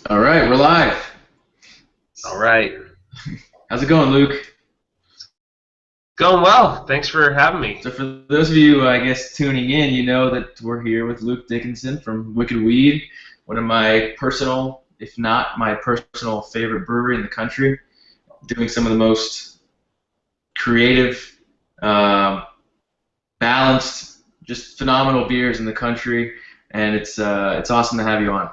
All right, we're live. All right. How's it going, Luke? Going well. Thanks for having me. So for those of you, I guess, tuning in, you know that we're here with Luke Dickinson from Wicked Weed, one of my personal, if not my personal favorite brewery in the country, doing some of the most creative, uh, balanced, just phenomenal beers in the country, and it's awesome to have you on.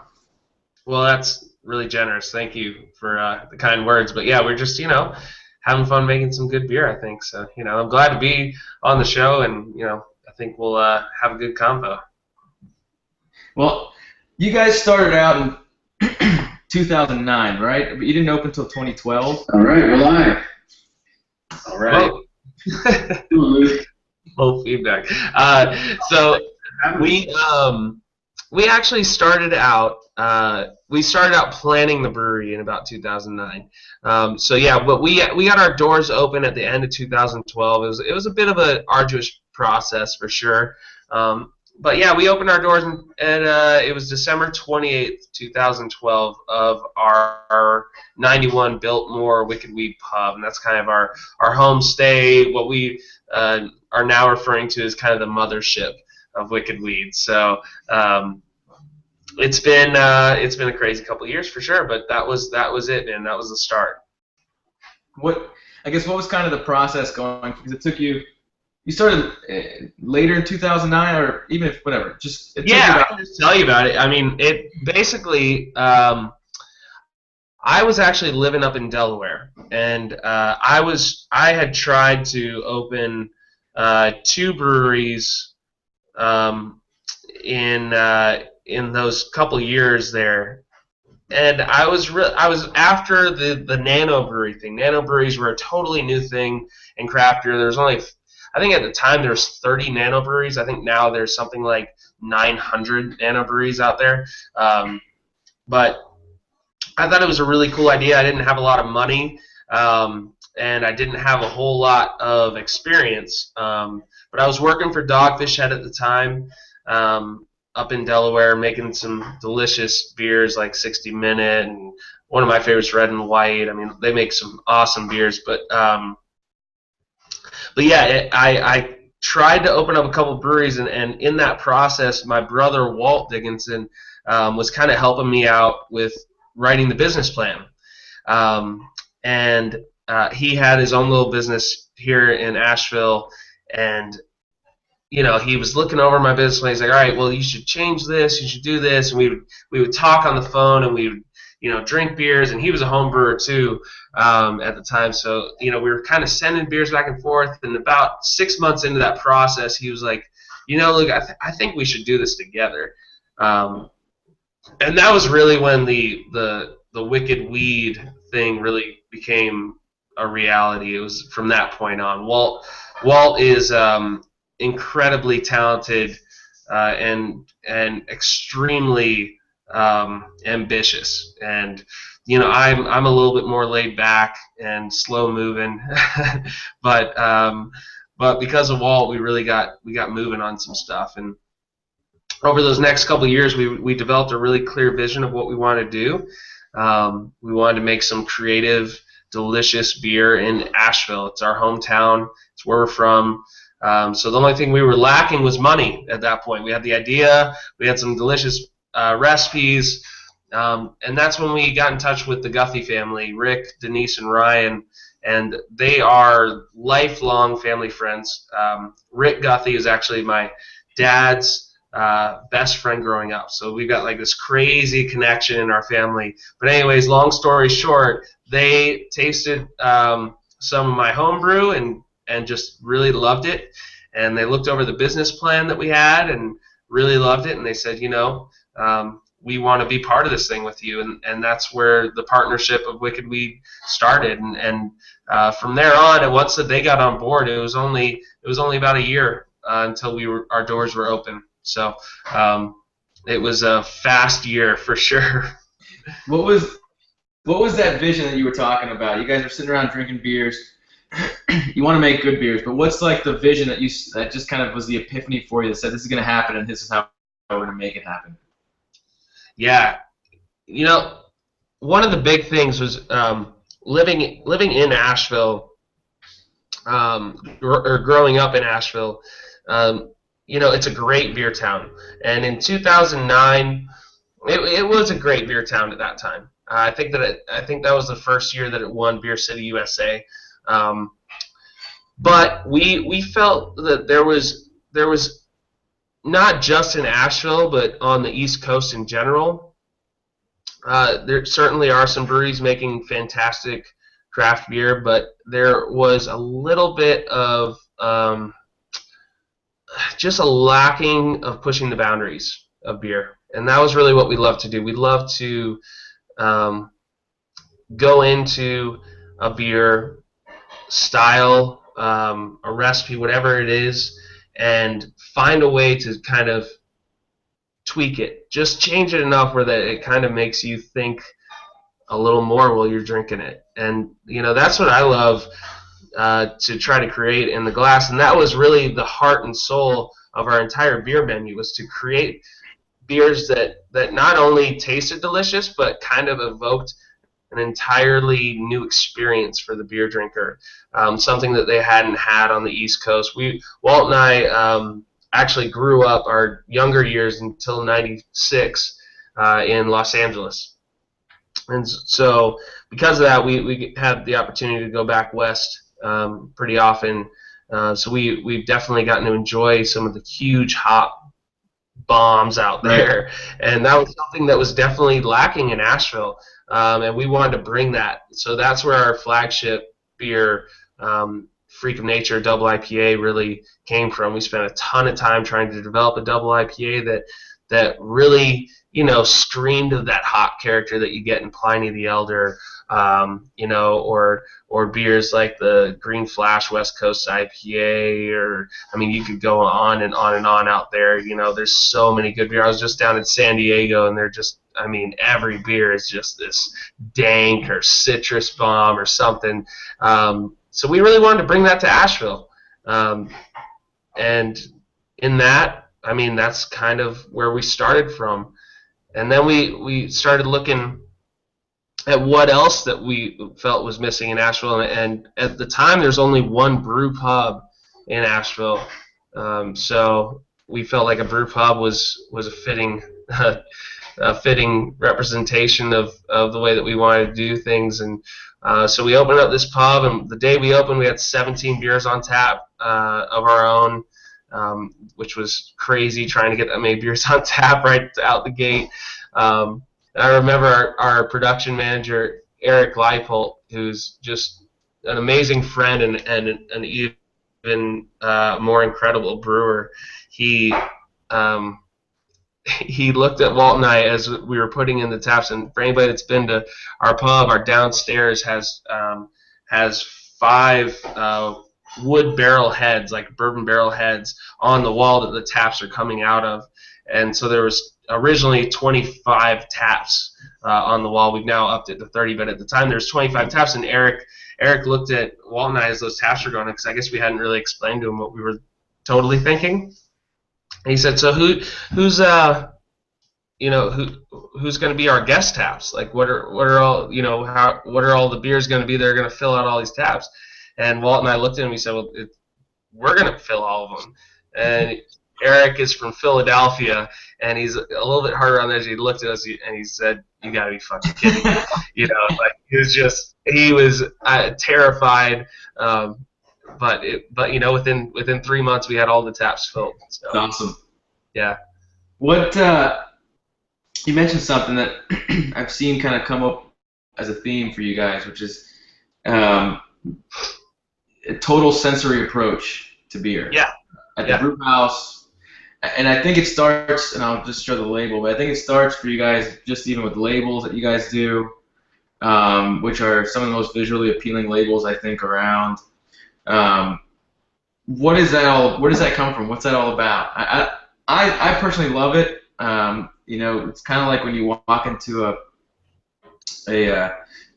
Well, that's really generous. Thank you for the kind words. But yeah, we're just, having fun making some good beer, I think. So, I'm glad to be on the show, and, I think we'll have a good combo. Well, you guys started out in 2009, right? But you didn't open until 2012. All right, we're live. All right. Low feedback. So we actually started out. We started out planning the brewery in about 2009. So yeah, but we got our doors open at the end of 2012. It was a bit of an arduous process for sure. But yeah, we opened our doors and it was December 28th, 2012 of our 91 Biltmore Wicked Weed Pub, and that's kind of our home stay. What we are now referring to as kind of the mothership of Wicked Weed. So it's been a crazy couple of years for sure, but that was it, and that was the start. What was kind of the process going? Because it took you started later in 2009, or even if whatever. I can just tell you about it. I mean, it basically. I was actually living up in Delaware, and I had tried to open two breweries in those couple years there, and I was after the nano brewery thing. Nano breweries were a totally new thing in craft beer. There was only, I think at the time there was 30 nano breweries. I think now there's something like 900 nano breweries out there. But I thought it was a really cool idea. I didn't have a lot of money, and I didn't have a whole lot of experience. But I was working for Dogfish Head at the time, up in Delaware, making some delicious beers like 60 Minute, and one of my favorites, Red and White. I mean, they make some awesome beers. But yeah, I tried to open up a couple breweries, and in that process, my brother Walt Dickinson was kind of helping me out with writing the business plan. And he had his own little business here in Asheville, and he was looking over my business plan. He's like, all right, well, you should change this, you should do this. And we would talk on the phone, and we would drink beers, and he was a home brewer too at the time. So we were kind of sending beers back and forth, and about 6 months into that process, he was like, look, I think we should do this together. And that was really when the Wicked Weed thing really became a reality. It was from that point on. Walt is incredibly talented and extremely ambitious, and I'm a little bit more laid back and slow moving, but because of Walt, we really got moving on some stuff. And over those next couple of years, we developed a really clear vision of what we wanted to do. We wanted to make some creative, delicious beer in Asheville. It's our hometown. It's where we're from. So the only thing we were lacking was money at that point. We had the idea. We had some delicious recipes. And that's when we got in touch with the Guthrie family, Rick, Denise, and Ryan. And they are lifelong family friends. Rick Guthrie is actually my dad's best friend growing up. So we've got like this crazy connection in our family. But anyways, long story short, they tasted some of my homebrew and just really loved it. And they looked over the business plan that we had and really loved it. And they said, we want to be part of this thing with you. And that's where the partnership of Wicked Weed started. And from there on, and once they got on board, it was only about a year until our doors were open. So it was a fast year for sure. What was that vision that you were talking about? You guys are sitting around drinking beers. You want to make good beers, but what's like the vision that just kind of was the epiphany for you that said this is going to happen and this is how we're going to make it happen? Yeah, one of the big things was living in Asheville, or growing up in Asheville. Um, it's a great beer town, and in 2009, it was a great beer town at that time. I think that was the first year that it won Beer City USA. Um, but we felt that there was not just in Asheville, but on the East Coast in general. There certainly are some breweries making fantastic craft beer, but there was a little bit of just a lacking of pushing the boundaries of beer, and that was really what we love to do. We love to um, go into a beer style, a recipe, whatever it is, and find a way to kind of tweak it. Just change it enough where that it kind of makes you think a little more while you're drinking it. And that's what I love to try to create in the glass. And that was really the heart and soul of our entire beer menu, was to create beers that not only tasted delicious but kind of evoked an entirely new experience for the beer drinker, something that they hadn't had on the East Coast. Walt and I actually grew up our younger years until '96 in Los Angeles. And so because of that, we had the opportunity to go back west pretty often. So we've definitely gotten to enjoy some of the huge hop bombs out there, and that was something that was definitely lacking in Asheville, and we wanted to bring that. So that's where our flagship beer, Freak of Nature Double IPA, really came from. We spent a ton of time trying to develop a double IPA that really screamed of that hop character that you get in Pliny the Elder, or beers like the Green Flash West Coast IPA, or I mean, you could go on and on and on out there. There's so many good beers. I was just down in San Diego, and they're just, I mean, every beer is just this dank or citrus bomb or something. So we really wanted to bring that to Asheville, and in that, I mean, that's kind of where we started from. And then we started looking at what else that we felt was missing in Asheville. And at the time, there's only one brew pub in Asheville. So we felt like a brew pub was a fitting representation of the way that we wanted to do things. And so we opened up this pub, and the day we opened, we had 17 beers on tap of our own. Which was crazy, trying to get that many beers on tap right out the gate. I remember our production manager, Eric Leipold, who's just an amazing friend and an even more incredible brewer. He looked at Walt and I as we were putting in the taps, and for anybody that's been to our pub, our downstairs has 5 wood barrel heads, like bourbon barrel heads, on the wall that the taps are coming out of. And so there was originally 25 taps on the wall. We've now upped it to 30, but at the time there's 25 taps. And Eric looked at Walt and I as those taps were going, because I guess we hadn't really explained to him what we were totally thinking. And he said, "So who's going to be our guest taps? Like, what are all what are all the beers going to be that are going to fill out all these taps?" And Walt and I looked at him and we said, "Well, we're going to fill all of them." And Eric is from Philadelphia, and he's a little bit harder on the edge. He looked at us and he said, "You got to be fucking kidding me." Like he was terrified. But within 3 months we had all the taps filled. So, That's awesome. Yeah. What you mentioned something that I've seen kind of come up as a theme for you guys, which is a total sensory approach to beer. Yeah. At the brew house, and I think it starts, and I'll just show the label, but I think it starts for you guys just even with labels that you guys do, which are some of the most visually appealing labels I think around. What is that all? Where does that come from? What's that all about? I personally love it. It's kind of like when you walk into a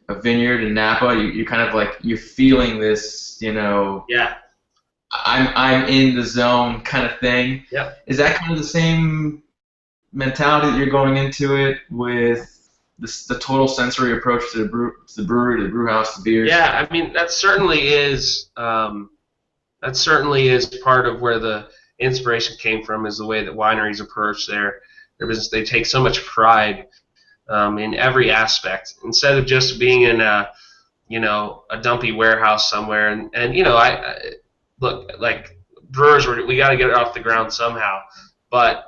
vineyard in Napa. You kind of like, you're feeling this, Yeah. I'm in the zone kind of thing. Yeah. Is that kind of the same mentality that you're going into it with the total sensory approach to the brewery, to the brew house, the beers. Yeah, I mean that certainly is part of where the inspiration came from, is the way that wineries approach their business. They take so much pride in every aspect, instead of just being in a dumpy warehouse somewhere. And I look, like brewers, we got to get it off the ground somehow, but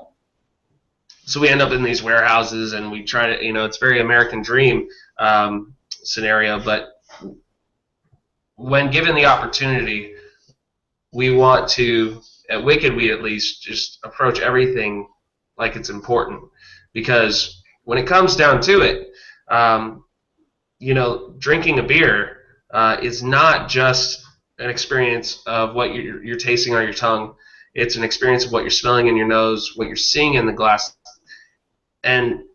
so we end up in these warehouses, and we try to, it's very American dream scenario. But when given the opportunity, we want to, at Wicked We at least, just approach everything like it's important, because when it comes down to it, drinking a beer is not just an experience of what you're tasting on your tongue. It's an experience of what you're smelling in your nose, what you're seeing in the glass. And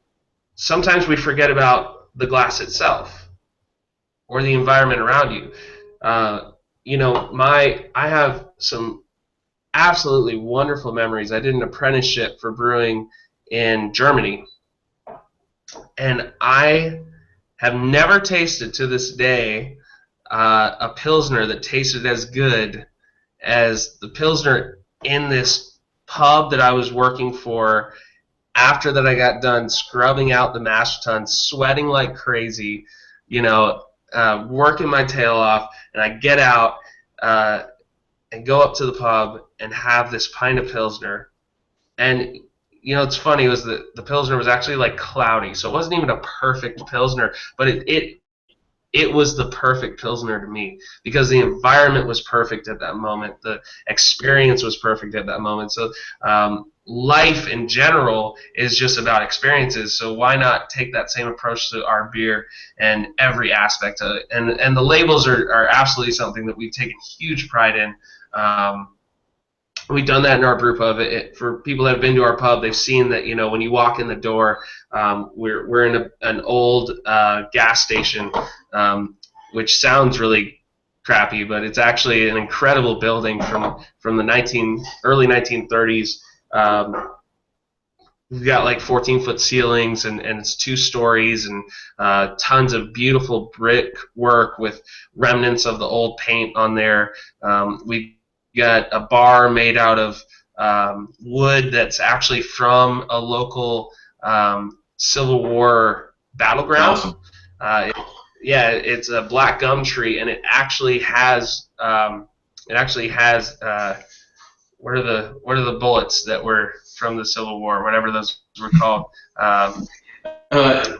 sometimes we forget about the glass itself or the environment around you. I have some absolutely wonderful memories. I did an apprenticeship for brewing in Germany, and I have never tasted to this day a Pilsner that tasted as good as the Pilsner in this pub that I was working for after that I got done scrubbing out the mash tun, sweating like crazy, working my tail off, and I get out and go up to the pub and have this pint of Pilsner. And it's funny, was that the Pilsner was actually like cloudy, so it wasn't even a perfect Pilsner, but it was the perfect Pilsner to me, because the environment was perfect at that moment, the experience was perfect at that moment. So life in general is just about experiences, so why not take that same approach to our beer and every aspect of it? And the labels are absolutely something that we've taken huge pride in. We've done that in our brew pub. For people that have been to our pub, they've seen that when you walk in the door, we're in an old gas station, which sounds really crappy, but it's actually an incredible building from the early 1930s. We've got like 14-foot ceilings, and it's 2 stories, and tons of beautiful brick work with remnants of the old paint on there. We've got a bar made out of wood that's actually from a local Civil War battleground. Awesome. It's a black gum tree, and it actually has what are the bullets that were from the Civil War, whatever those were called. But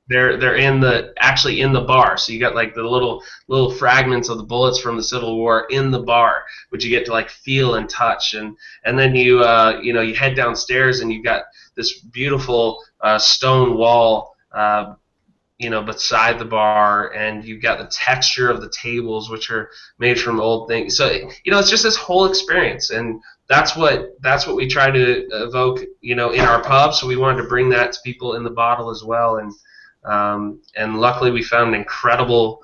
they're actually in the bar, so you got like the little fragments of the bullets from the Civil War in the bar, which you get to like feel and touch, and then you head downstairs, and you've got this beautiful stone wall beside the bar, and you've got the texture of the tables, which are made from old things. So it's just this whole experience, and that's what we try to evoke in our pub. So we wanted to bring that to people in the bottle as well, and luckily we found an incredible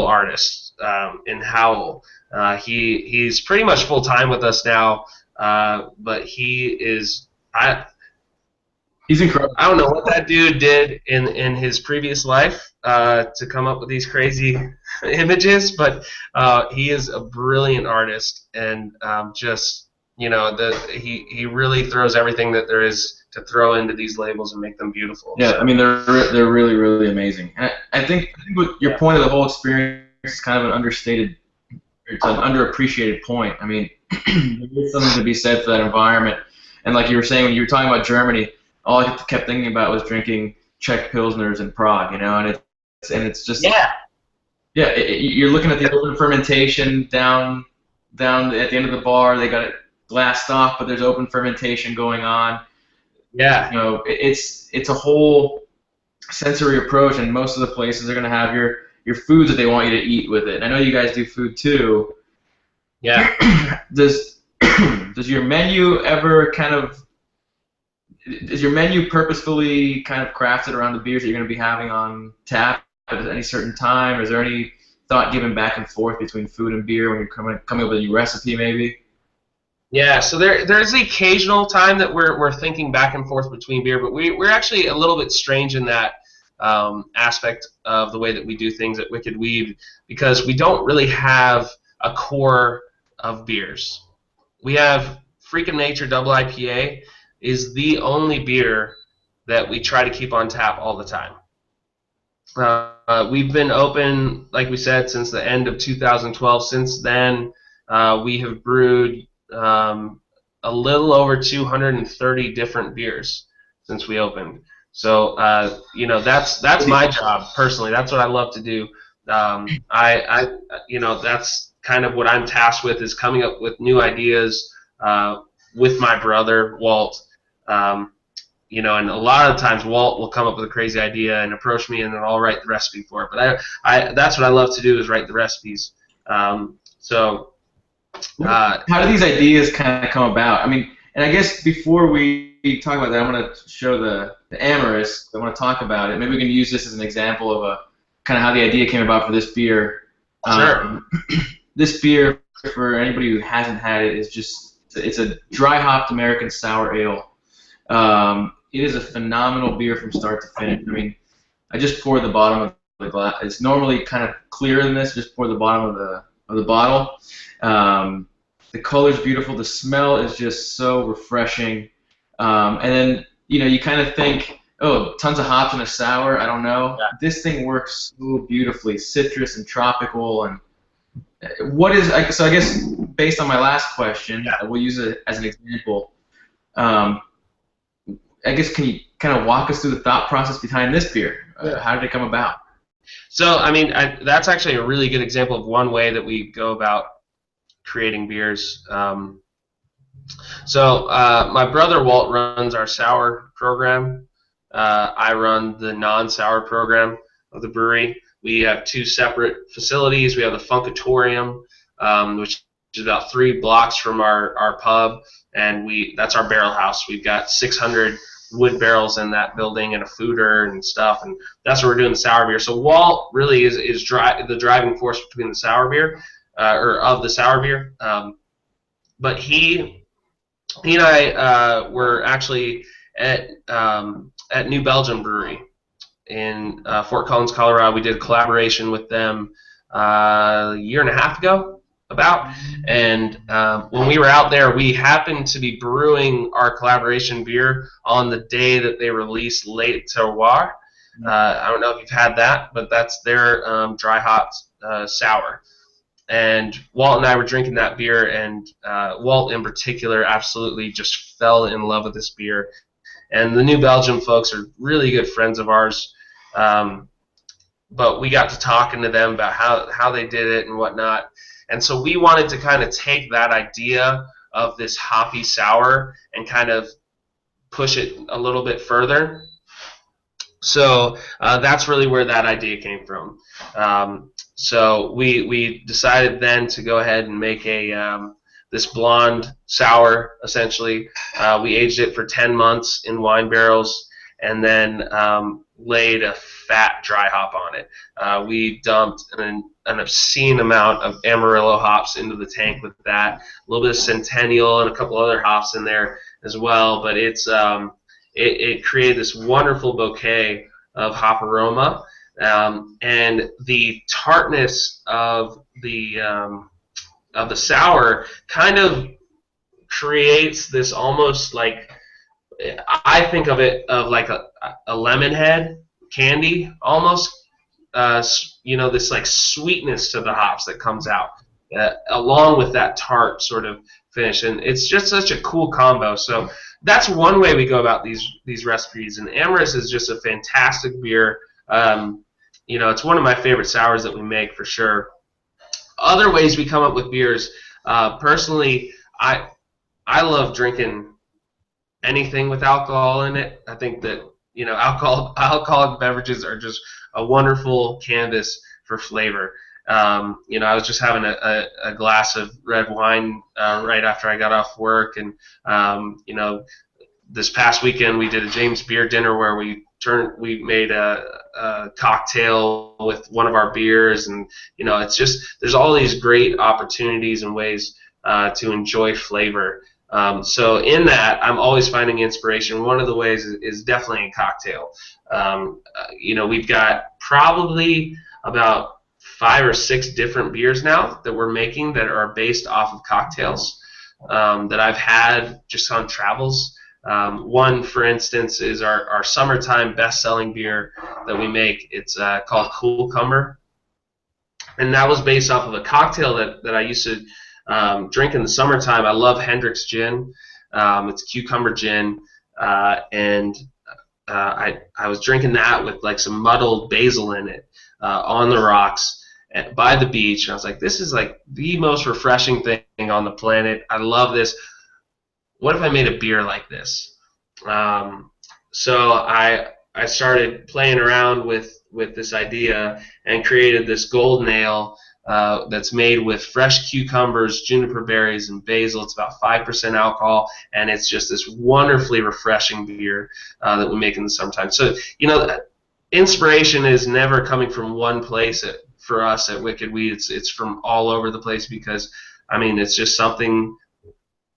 artist in Howell. He's pretty much full time with us now, but he's incredible. I don't know what that dude did in his previous life to come up with these crazy images, but he is a brilliant artist, and he really throws everything that there is to throw into these labels and make them beautiful. Yeah, so. I mean they're really, really amazing. And I think what your point of the whole experience is kind of it's an underappreciated point. I mean, there's something to be said for that environment. And like you were saying, when you were talking about Germany, all I kept thinking about was drinking Czech Pilsners in Prague, and it's just you're looking at the open fermentation down at the end of the bar. They got it glassed off, but there's open fermentation going on. Yeah, it's a whole sensory approach, and most of the places are going to have your foods that they want you to eat with it. And I know you guys do food too. Yeah. Does your menu ever is your menu purposefully kind of crafted around the beers that you're going to be having on tap at any certain time? Or is there any thought given back and forth between food and beer when you're coming up with a new recipe, maybe? Yeah, so there's the occasional time that we're thinking back and forth between beer, but we're actually a little bit strange in that aspect of the way that we do things at Wicked Weed, because we don't really have a core of beers. We have Freak of Nature Double IPA is the only beer that we try to keep on tap all the time. We've been open, like we said, since the end of 2012. Since then, we have brewed a little over 230 different beers since we opened. So, that's my job personally. That's what I love to do. That's kind of what I'm tasked with, is coming up with new ideas with my brother Walt. Um, and a lot of times Walt will come up with a crazy idea and approach me, and then I'll write the recipe for it. But that's what I love to do, is write the recipes. So How do these ideas kind of come about? I mean, and I guess before we talk about that, I'm going to show the Amorous. I want to talk about it. Maybe we can use this as an example of a kind of how the idea came about for this beer. Sure. This beer, for anybody who hasn't had it, is just it's a dry hopped American sour ale. It is a phenomenal beer from start to finish. I mean, I just poured the bottom of the glass. It's normally kind of clearer than this. Just pour the bottom of the bottle. The color's beautiful. The smell is just so refreshing. And then you kind of think, oh, tons of hops in a sour. I don't know. Yeah. This thing works so beautifully, citrus and tropical. And what is so? I guess based on my last question, we'll use it as an example. I guess, can you kind of walk us through the thought process behind this beer? How did it come about? So, I mean, that's actually a really good example of one way that we go about creating beers. My brother Walt runs our sour program. I run the non-sour program of the brewery. We have two separate facilities. We have the Funkatorium, which is about 3 blocks from our pub, and that's our barrel house. We've got 600 wood barrels in that building and a foeder and stuff, and that's where we're doing the sour beer. So Walt really is the driving force between the sour beer, or of the sour beer. But he and I were actually at New Belgium Brewery in Fort Collins, Colorado. We did a collaboration with them a year and a half ago, and when we were out there, we happened to be brewing our collaboration beer on the day that they released Late Terroir. I don't know if you've had that, but that's their dry hopped sour. And Walt and I were drinking that beer, and Walt in particular absolutely just fell in love with this beer. And the New Belgium folks are really good friends of ours. But we got to talking to them about how they did it and whatnot. And so we wanted to kind of take that idea of this hoppy sour and kind of push it a little bit further. So that's really where that idea came from. So we decided then to go ahead and make this blonde sour, essentially. We aged it for 10 months in wine barrels, and then laid a fat dry hop on it. We dumped an obscene amount of Amarillo hops into the tank with that, a little bit of Centennial and a couple other hops in there as well. But it created this wonderful bouquet of hop aroma, and the tartness of the sour kind of creates this almost like, I think of it of like a lemon head candy almost, this like sweetness to the hops that comes out, along with that tart sort of finish, and it's just such a cool combo. So that's one way we go about these recipes, and Amorous is just a fantastic beer. It's one of my favorite sours that we make for sure. Other ways we come up with beers, personally, I love drinking anything with alcohol in it. I think that alcoholic beverages are just a wonderful canvas for flavor. I was just having a glass of red wine right after I got off work, and this past weekend we did a James beer dinner where we made a cocktail with one of our beers, and it's just, there's all these great opportunities and ways to enjoy flavor. So in that, I'm always finding inspiration. One of the ways is definitely in cocktail. We've got probably about 5 or 6 different beers now that we're making that are based off of cocktails that I've had just on travels. One, for instance, is our summertime best-selling beer that we make. It's called Cool Cumber, and that was based off of a cocktail that I used to drink in the summertime. I love Hendrick's gin. It's cucumber gin, and I was drinking that with like some muddled basil in it on the rocks by the beach. And I was like, this is like the most refreshing thing on the planet. I love this. What if I made a beer like this? So I started playing around with this idea and created this golden ale that's made with fresh cucumbers, juniper berries, and basil. It's about 5% alcohol, and it's just this wonderfully refreshing beer that we make in the summertime. So, inspiration is never coming from one place for us at Wicked Weed. It's from all over the place because, it's just something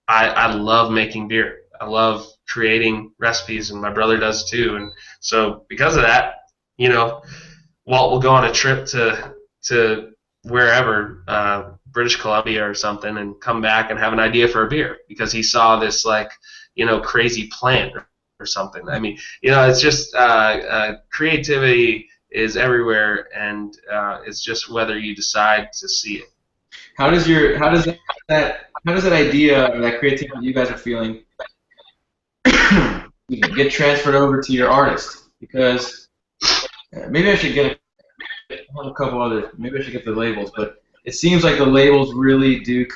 I love making beer. I love creating recipes, and my brother does too. And so because of that, Walt will go on a trip to wherever, British Columbia or something, and come back and have an idea for a beer because he saw this crazy plant or something. It's just creativity is everywhere, and it's just whether you decide to see it. How does that idea or that creativity you guys are feeling get transferred over to your artist? Because maybe I should get a couple other. Maybe I should get the labels, but it seems like the labels really do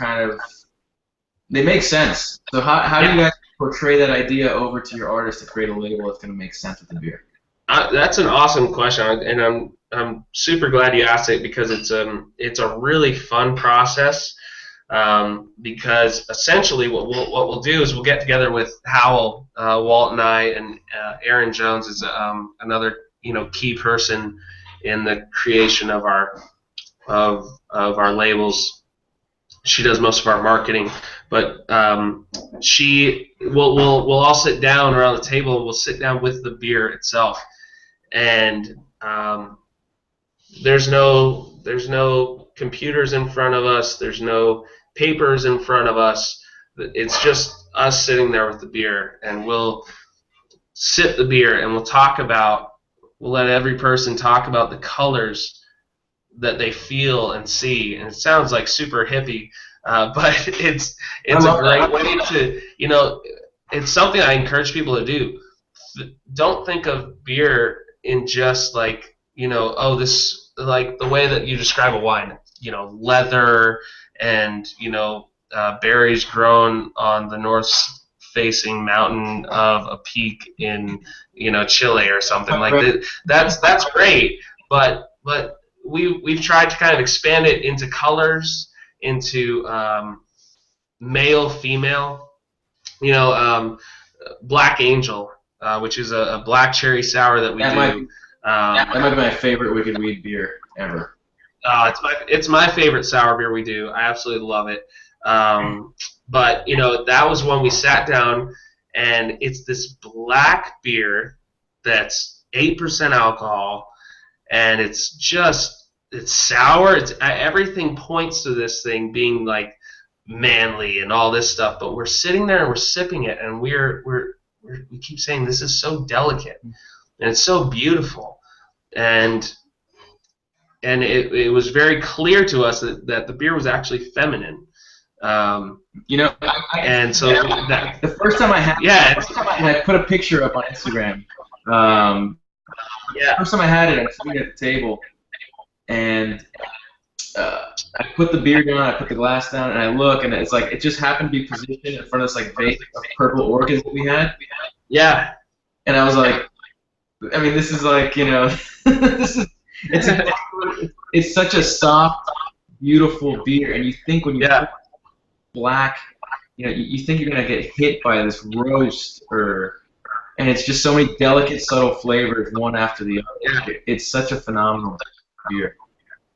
they make sense. So how do you guys portray that idea over to your artist to create a label that's going to make sense with the beer? That's an awesome question, and I'm super glad you asked it because it's a really fun process. Because essentially what we'll do is we'll get together with Howell, Walt, and I, and Erin Jones is another key person in the creation of our labels. She does most of our marketing, but we'll all sit down around the table and we'll sit down with the beer itself, and there's no computers in front of us. There's no papers in front of us. It's just us sitting there with the beer, and we'll sip the beer and we'll let every person talk about the colors that they feel and see. And it sounds like super hippie, but it's a great way to, it's something I encourage people to do. Don't think of beer in just this, like the way that you describe a wine, leather and berries grown on the north-facing mountain of a peak in Chile or something like that. That's great, but we've tried to kind of expand it into colors, into male, female. Black Angel, which is a black cherry sour that we do. That might be my favorite Wicked Weed beer ever. It's my favorite sour beer we do. I absolutely love it. But that was when we sat down, and it's this black beer that's 8% alcohol, and it's sour. Everything points to this thing being like manly and all this stuff. But we're sitting there and we're sipping it, and we keep saying this is so delicate and it's so beautiful, and it was very clear to us that the beer was actually feminine. And so the first time I had I put a picture up on Instagram. The first time I had it, I was sitting at the table, and I put the beer down, I put the glass down, and I look, and it's like it just happened to be positioned in front of this vase of purple orchids that we had. Yeah. And I was like, this is it's such a soft, beautiful beer, and you think when you put black, you think you're gonna get hit by this roast, and it's just so many delicate, subtle flavors, one after the other. It's such a phenomenal beer.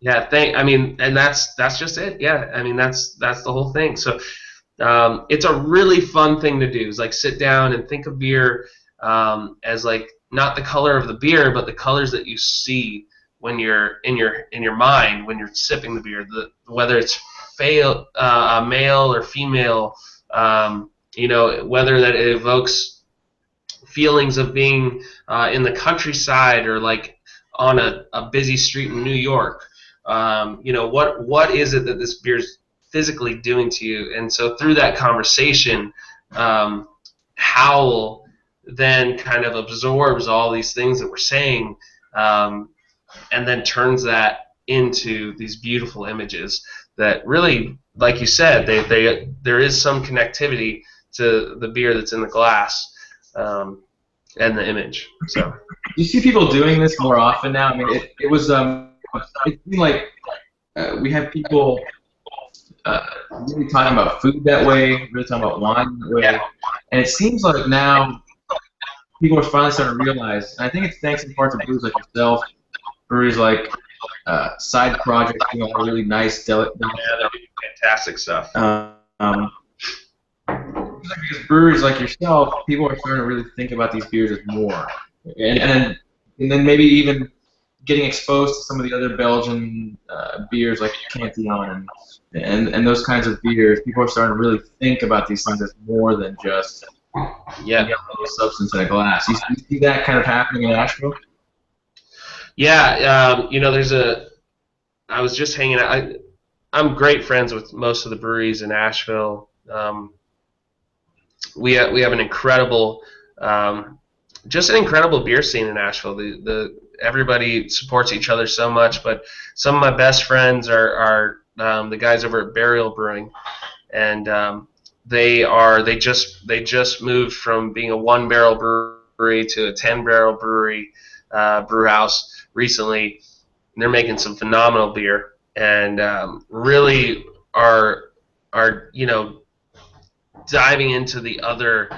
Yeah, I mean, and that's just it. Yeah, I mean, that's the whole thing. So it's a really fun thing to do. Is like sit down and think of beer as like not the color of the beer, but the colors that you see when you're in your mind when you're sipping the beer. Whether it's male or female, whether that it evokes feelings of being in the countryside or like on a busy street in New York. What is it that this beer's physically doing to you? And so through that conversation, Howell then kind of absorbs all these things that we're saying, and then turns that into these beautiful images that really, like you said, there is some connectivity to the beer that's in the glass and the image. So You see people doing this more often now. I mean, it seemed like we have people really talking about food that way, really talking about wine that way, and it seems like now people are finally starting to realize, and I think it's thanks in part to breweries like yourself, breweries like Side Project, really nice, delicate. yeah, they're doing fantastic stuff. Because breweries like yourself, people are starting to really think about these beers as more, and then maybe even getting exposed to some of the other Belgian beers like Cantillon and those kinds of beers. People are starting to really think about these things as more than just a substance in a glass. You see that kind of happening in Asheville? Yeah, I was just hanging out. I'm great friends with most of the breweries in Asheville. We have an incredible, just an incredible beer scene in Asheville. Everybody supports each other so much. But some of my best friends are the guys over at Burial Brewing, and they just moved from being a 1-barrel brewery to a 10-barrel brewery brew house recently. And they're making some phenomenal beer, and really are diving into the other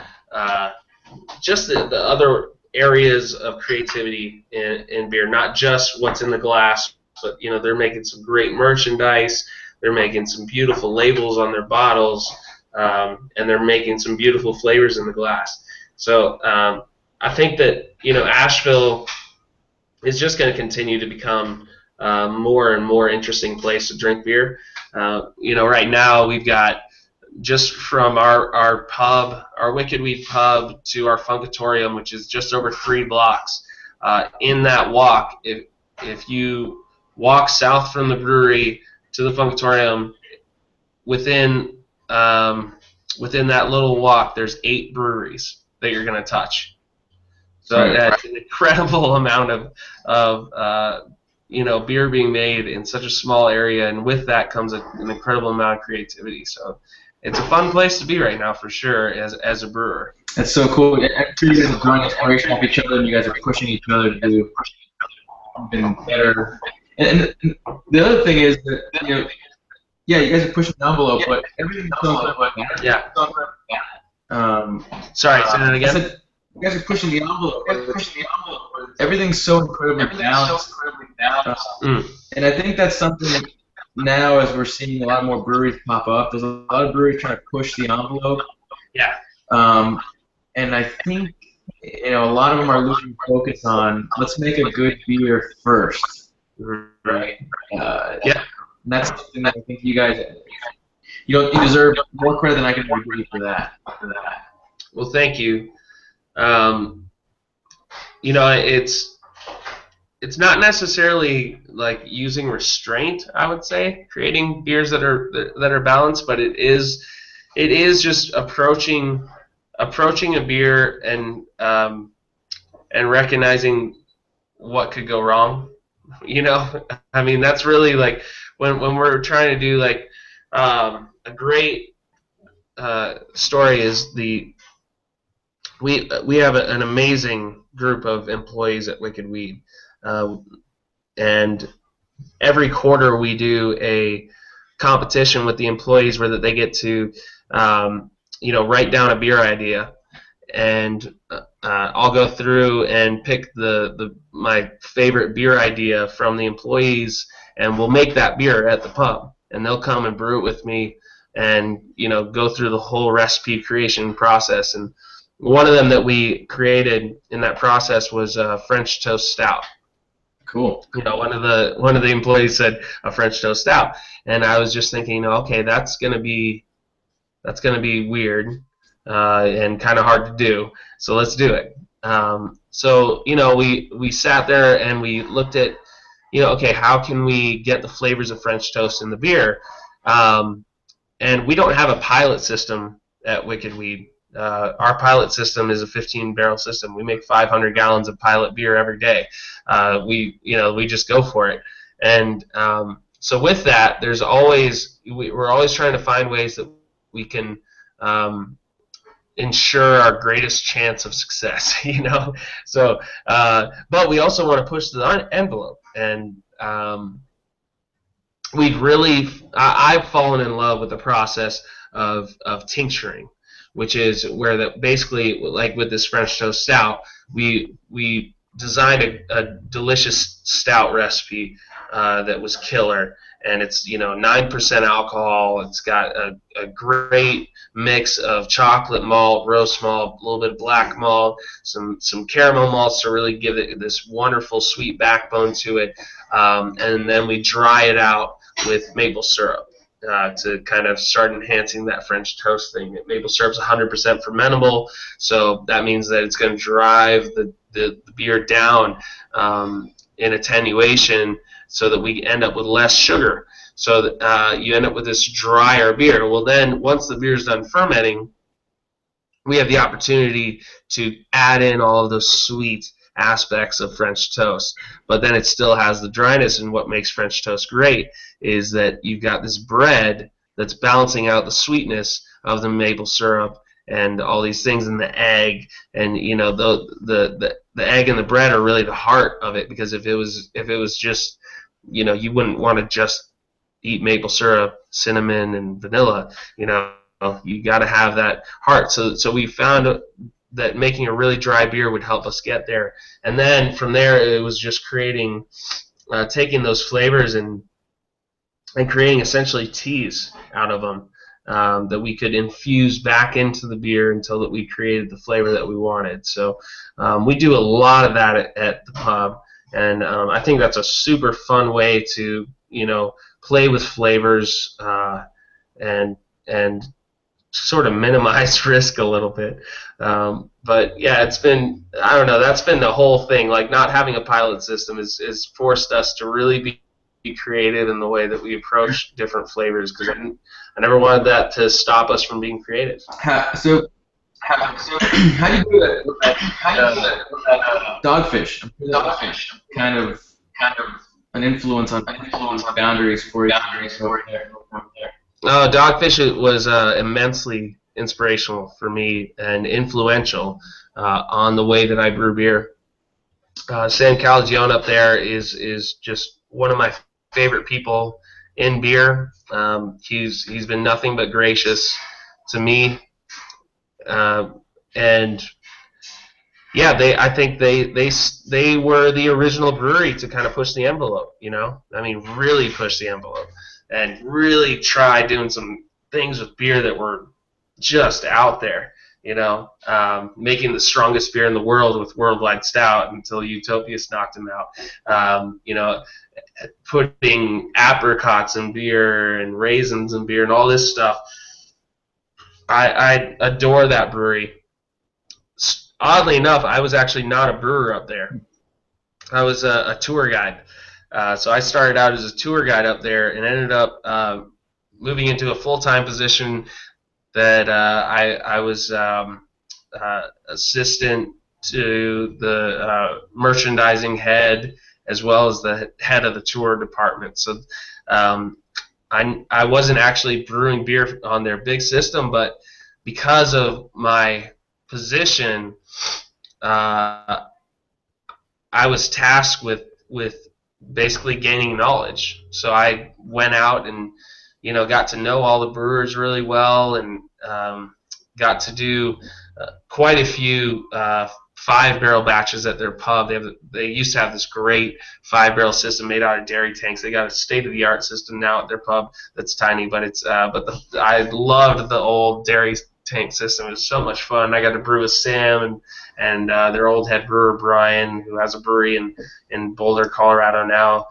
just the other areas of creativity in beer, not just what's in the glass, but they're making some great merchandise. They're making some beautiful labels on their bottles, and they're making some beautiful flavors in the glass. So I think that Asheville is just going to continue to become more and more interesting place to drink beer. Right now we've got, just from our pub, our Wicked Weed pub, to our Funkatorium, which is just over 3 blocks. In that walk, if you walk south from the brewery to the Funkatorium, within that little walk, there's 8 breweries that you're going to touch. So that's an incredible amount of beer being made in such a small area, and with that comes an incredible amount of creativity. So it's a fun place to be right now, for sure, as a brewer. That's so cool. I'm sure you guys are drawing inspiration off each other, and you guys are pushing each other to do even better. And the other thing is that you guys are pushing the envelope, but everything's so bad. Yeah. Sorry, say that again. You guys are pushing the envelope. Everything's so incredibly balanced. And I think that's something now, as we're seeing a lot more breweries pop up. There's a lot of breweries trying to push the envelope. Yeah. And I think a lot of them are losing focus on, let's make a good beer first. Right. Yeah. And that's something that I think you guys, you deserve more credit than I can give you for that. Well, thank you. It's not necessarily like using restraint, I would say, creating beers that are balanced, but it is just approaching a beer and recognizing what could go wrong. I mean, that's really like when we're trying to do like a great story is we have an amazing group of employees at Wicked Weed, and every quarter we do a competition with the employees where they get to write down a beer idea, and I'll go through and pick my favorite beer idea from the employees, and we'll make that beer at the pub, and they'll come and brew it with me, and go through the whole recipe creation process. And one of them that we created in that process was a French toast stout. Cool. One of the employees said a French toast stout, and I was just thinking, okay, that's gonna be weird and kind of hard to do. So let's do it. So we sat there and we looked at, okay, how can we get the flavors of French toast in the beer? And we don't have a pilot system at Wicked Weed. Our pilot system is a 15-barrel system. We make 500 gallons of pilot beer every day. We just go for it. And so with that, we're always trying to find ways that we can ensure our greatest chance of success. So but we also want to push the envelope. And I've fallen in love with the process of tincturing, which is where basically, like with this French toast stout, we designed a delicious stout recipe that was killer, and it's 9% alcohol. It's got a great mix of chocolate malt, roast malt, a little bit of black malt, some caramel malts to really give it this wonderful sweet backbone to it, and then we dry it out with maple syrup. To kind of start enhancing that French toast thing. Maple syrup's 100% fermentable, so that means that it's going to drive the beer down in attenuation, so that we end up with less sugar. So that you end up with this drier beer. Well, then once the beer's done fermenting, we have the opportunity to add in all of those sweet aspects of French toast, but then it still has the dryness. And what makes French toast great is that you've got this bread that's balancing out the sweetness of the maple syrup and all these things in the egg. And the egg and the bread are really the heart of it, because if it was just, you wouldn't want to just eat maple syrup, cinnamon, and vanilla. You got to have that heart. So we found that making a really dry beer would help us get there. And then from there, it was just taking those flavors and creating essentially teas out of them that we could infuse back into the beer until that we created the flavor that we wanted. So we do a lot of that at the pub, and I think that's a super fun way to play with flavors and sort of minimize risk a little bit. But yeah, that's been the whole thing. Like, not having a pilot system is forced us to really be creative in the way that we approach different flavors, because I never wanted that to stop us from being creative. How do you do that? Dogfish. Kind of an influence on boundaries for you. Dogfish was immensely inspirational for me and influential on the way that I brew beer. Sam Calagione up there is just one of my favorite people in beer. He's been nothing but gracious to me, and yeah, I think they were the original brewery to kind of push the envelope. Really push the envelope and really try doing some things with beer that were just out there. Making the strongest beer in the world with Worldwide Stout until Utopias knocked him out. Putting apricots in beer and raisins in beer and all this stuff. I adore that brewery. Oddly enough, I was actually not a brewer up there. I was a tour guide. So I started out as a tour guide up there and ended up moving into a full-time position that I was assistant to the merchandising head, as well as the head of the tour department. So I wasn't actually brewing beer on their big system, but because of my position, I was tasked with basically gaining knowledge. So I went out and got to know all the brewers really well, and got to do quite a few 5-barrel batches at their pub. They used to have this great 5-barrel system made out of dairy tanks. They got a state-of-the-art system now at their pub that's tiny, but I loved the old dairy tank system. It was so much fun. I got to brew with Sam and their old head brewer Brian, who has a brewery in Boulder, Colorado now.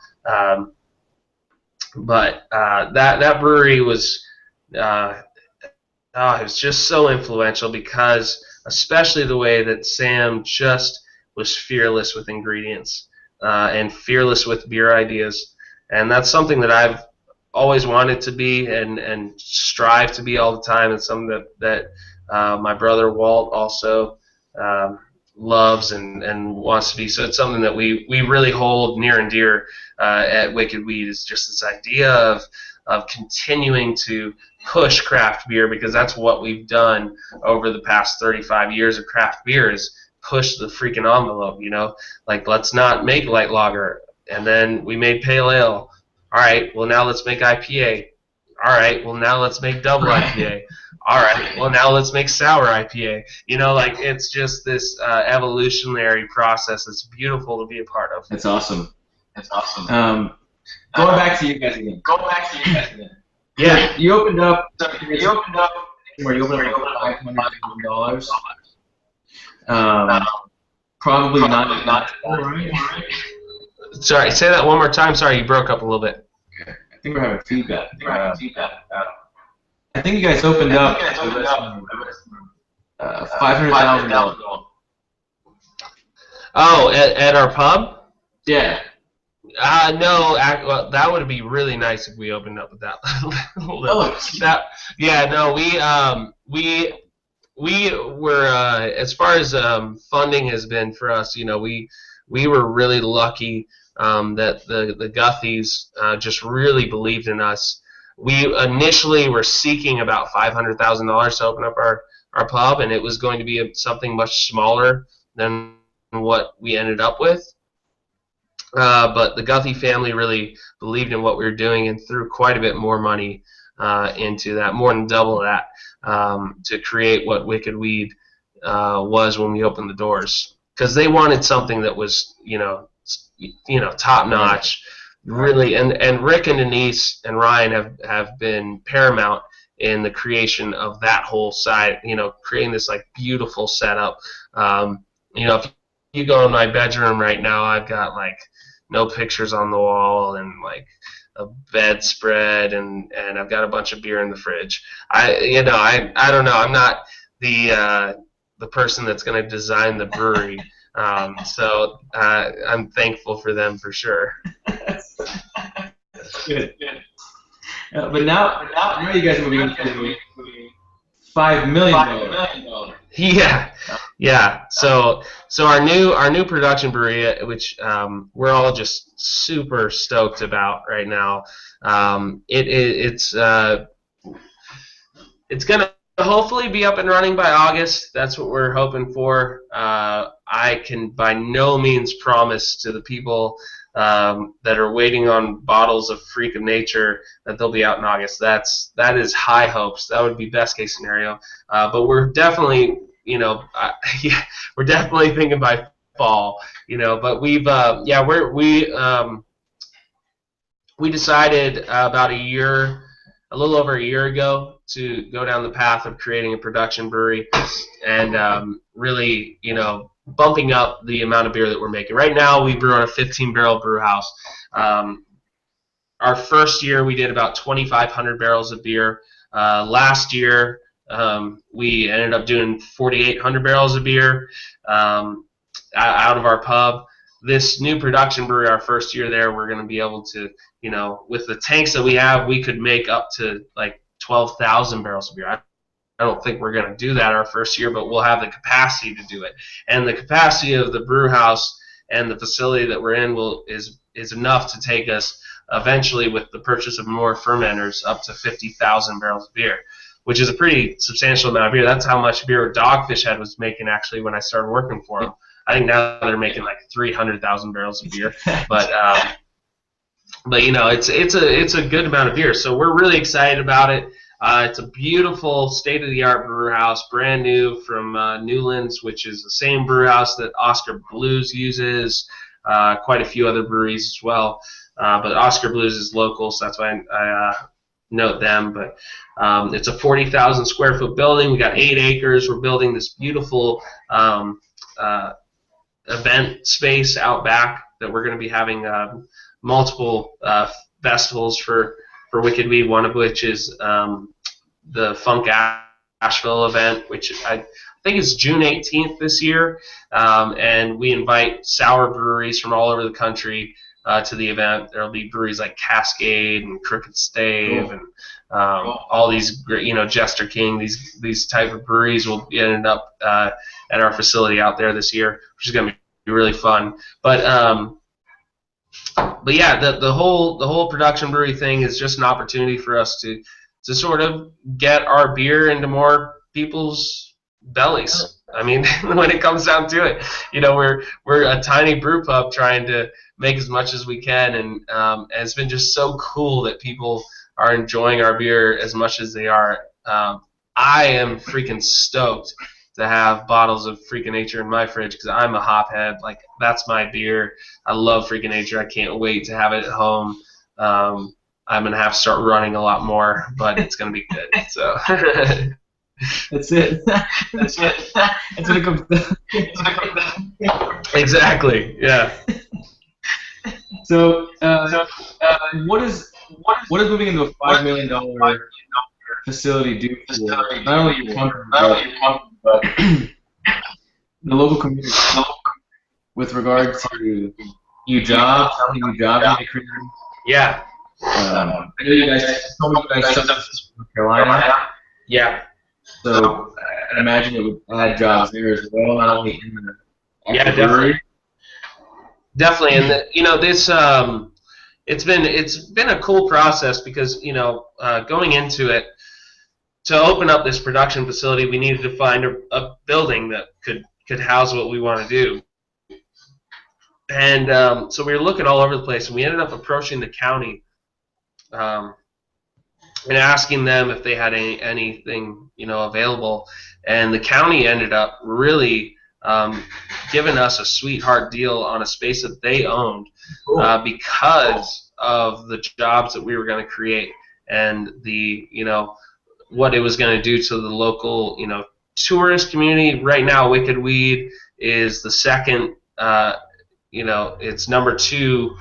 But that brewery was it was just so influential because especially the way that Sam just was fearless with ingredients and fearless with beer ideas. And that's something that I've always wanted to be and strive to be all the time. It's something that my brother Walt also loves and wants to be. So it's something that we really hold near and dear at Wicked Weed, is just this idea of continuing to push craft beer, because that's what we've done over the past 35 years of craft beer, is push the freaking envelope, like let's not make light lager, and then we made pale ale. All right, well now let's make IPA. All right, well now let's make double IPA. All right, well now let's make sour IPA. Like it's just this evolutionary process that's beautiful to be a part of. That's awesome. Going back to you guys again. Yeah. You opened up where you opened up $500,000. Probably not. Sorry, say that one more time. Sorry, you broke up a little bit. Okay. I think we're having feedback. I think you guys opened up $500,000. Oh, at our pub? Yeah. No, well, that would be really nice if we opened up with that. We were as far as funding has been for us. We were really lucky that the Guthys just really believed in us. We initially were seeking about $500,000 to open up our pub, and it was going to be something much smaller than what we ended up with. But the Guthy family really believed in what we were doing and threw quite a bit more money into that, more than double that, to create what Wicked Weed was when we opened the doors. Because they wanted something that was, top notch, really. And Rick and Denise and Ryan have been paramount in the creation of that whole site. Creating this like beautiful setup. If you go in my bedroom right now, I've got like no pictures on the wall and like a bedspread and I've got a bunch of beer in the fridge. I don't know. I'm not the person that's going to design the brewery. So I'm thankful for them for sure. Good. But now you guys are moving into $5 million. Yeah. So our new production brewery, which we're all just super stoked about right now. It's gonna hopefully be up and running by August. That's what we're hoping for. I can by no means promise to the people that are waiting on bottles of Freak of Nature that they'll be out in August. That is high hopes. That would be best case scenario. But we're definitely, we're definitely thinking by fall. But we decided about a little over a year ago, to go down the path of creating a production brewery and really, bumping up the amount of beer that we're making. Right now, we brew on a 15-barrel brew house. Our first year, we did about 2,500 barrels of beer. Last year, we ended up doing 4,800 barrels of beer out of our pub. This new production brewery, our first year there, we're going to be able to, with the tanks that we have, we could make up to like 12,000 barrels of beer. I don't think we're going to do that our first year, but we'll have the capacity to do it. And the capacity of the brew house and the facility that we're in is enough to take us eventually, with the purchase of more fermenters, up to 50,000 barrels of beer, which is a pretty substantial amount of beer. That's how much beer Dogfish Head was making actually when I started working for them. I think now they're making like 300,000 barrels of beer, but it's a good amount of beer. So we're really excited about it. It's a beautiful state-of-the-art brew house, brand new from Newlands, which is the same brew house that Oscar Blues uses, quite a few other breweries as well. But Oscar Blues is local, so that's why I note them. But it's a 40,000 square foot building. We got 8 acres. We're building this beautiful uh, event space out back that we're going to be having multiple festivals for Wicked Weed, one of which is the Funk Asheville event, which I think is June 18th this year, and we invite sour breweries from all over the country to the event. There will be breweries like Cascade and Crooked Stave and all these, Jester King. These type of breweries will be ended up at our facility out there this year, which is going to be really fun. But yeah, the whole production brewery thing is just an opportunity for us to sort of get our beer into more people's bellies. I mean, when it comes down to it, we're a tiny brew pub trying to make as much as we can, and it's been just so cool that people are enjoying our beer as much as they are. I am freaking stoked to have bottles of Freakin' Nature in my fridge because I'm a hophead. Like, that's my beer. I love Freakin' Nature. I can't wait to have it at home. I'm going to have to start running a lot more, but it's going to be good. So That's it. That's it. That's what it comes down. Exactly. Yeah. So, what is moving into a $5 million facility do for not only your company but the local community with regard to new jobs, how many new jobs are you creating? Yeah. I know you guys told me you guys stuff in North Carolina. Yeah. So I imagine it would add jobs there as well, not only in the brewery. Definitely, and this it's been a cool process because going into it, to open up this production facility, we needed to find a building that could house what we want to do. And so we were looking all over the place, and we ended up approaching the county and asking them if they had anything available. And the county ended up really giving us a sweetheart deal on a space that they owned because of the jobs that we were going to create and the what it was going to do to the local tourist community. Right now, Wicked Weed is the second it's number 2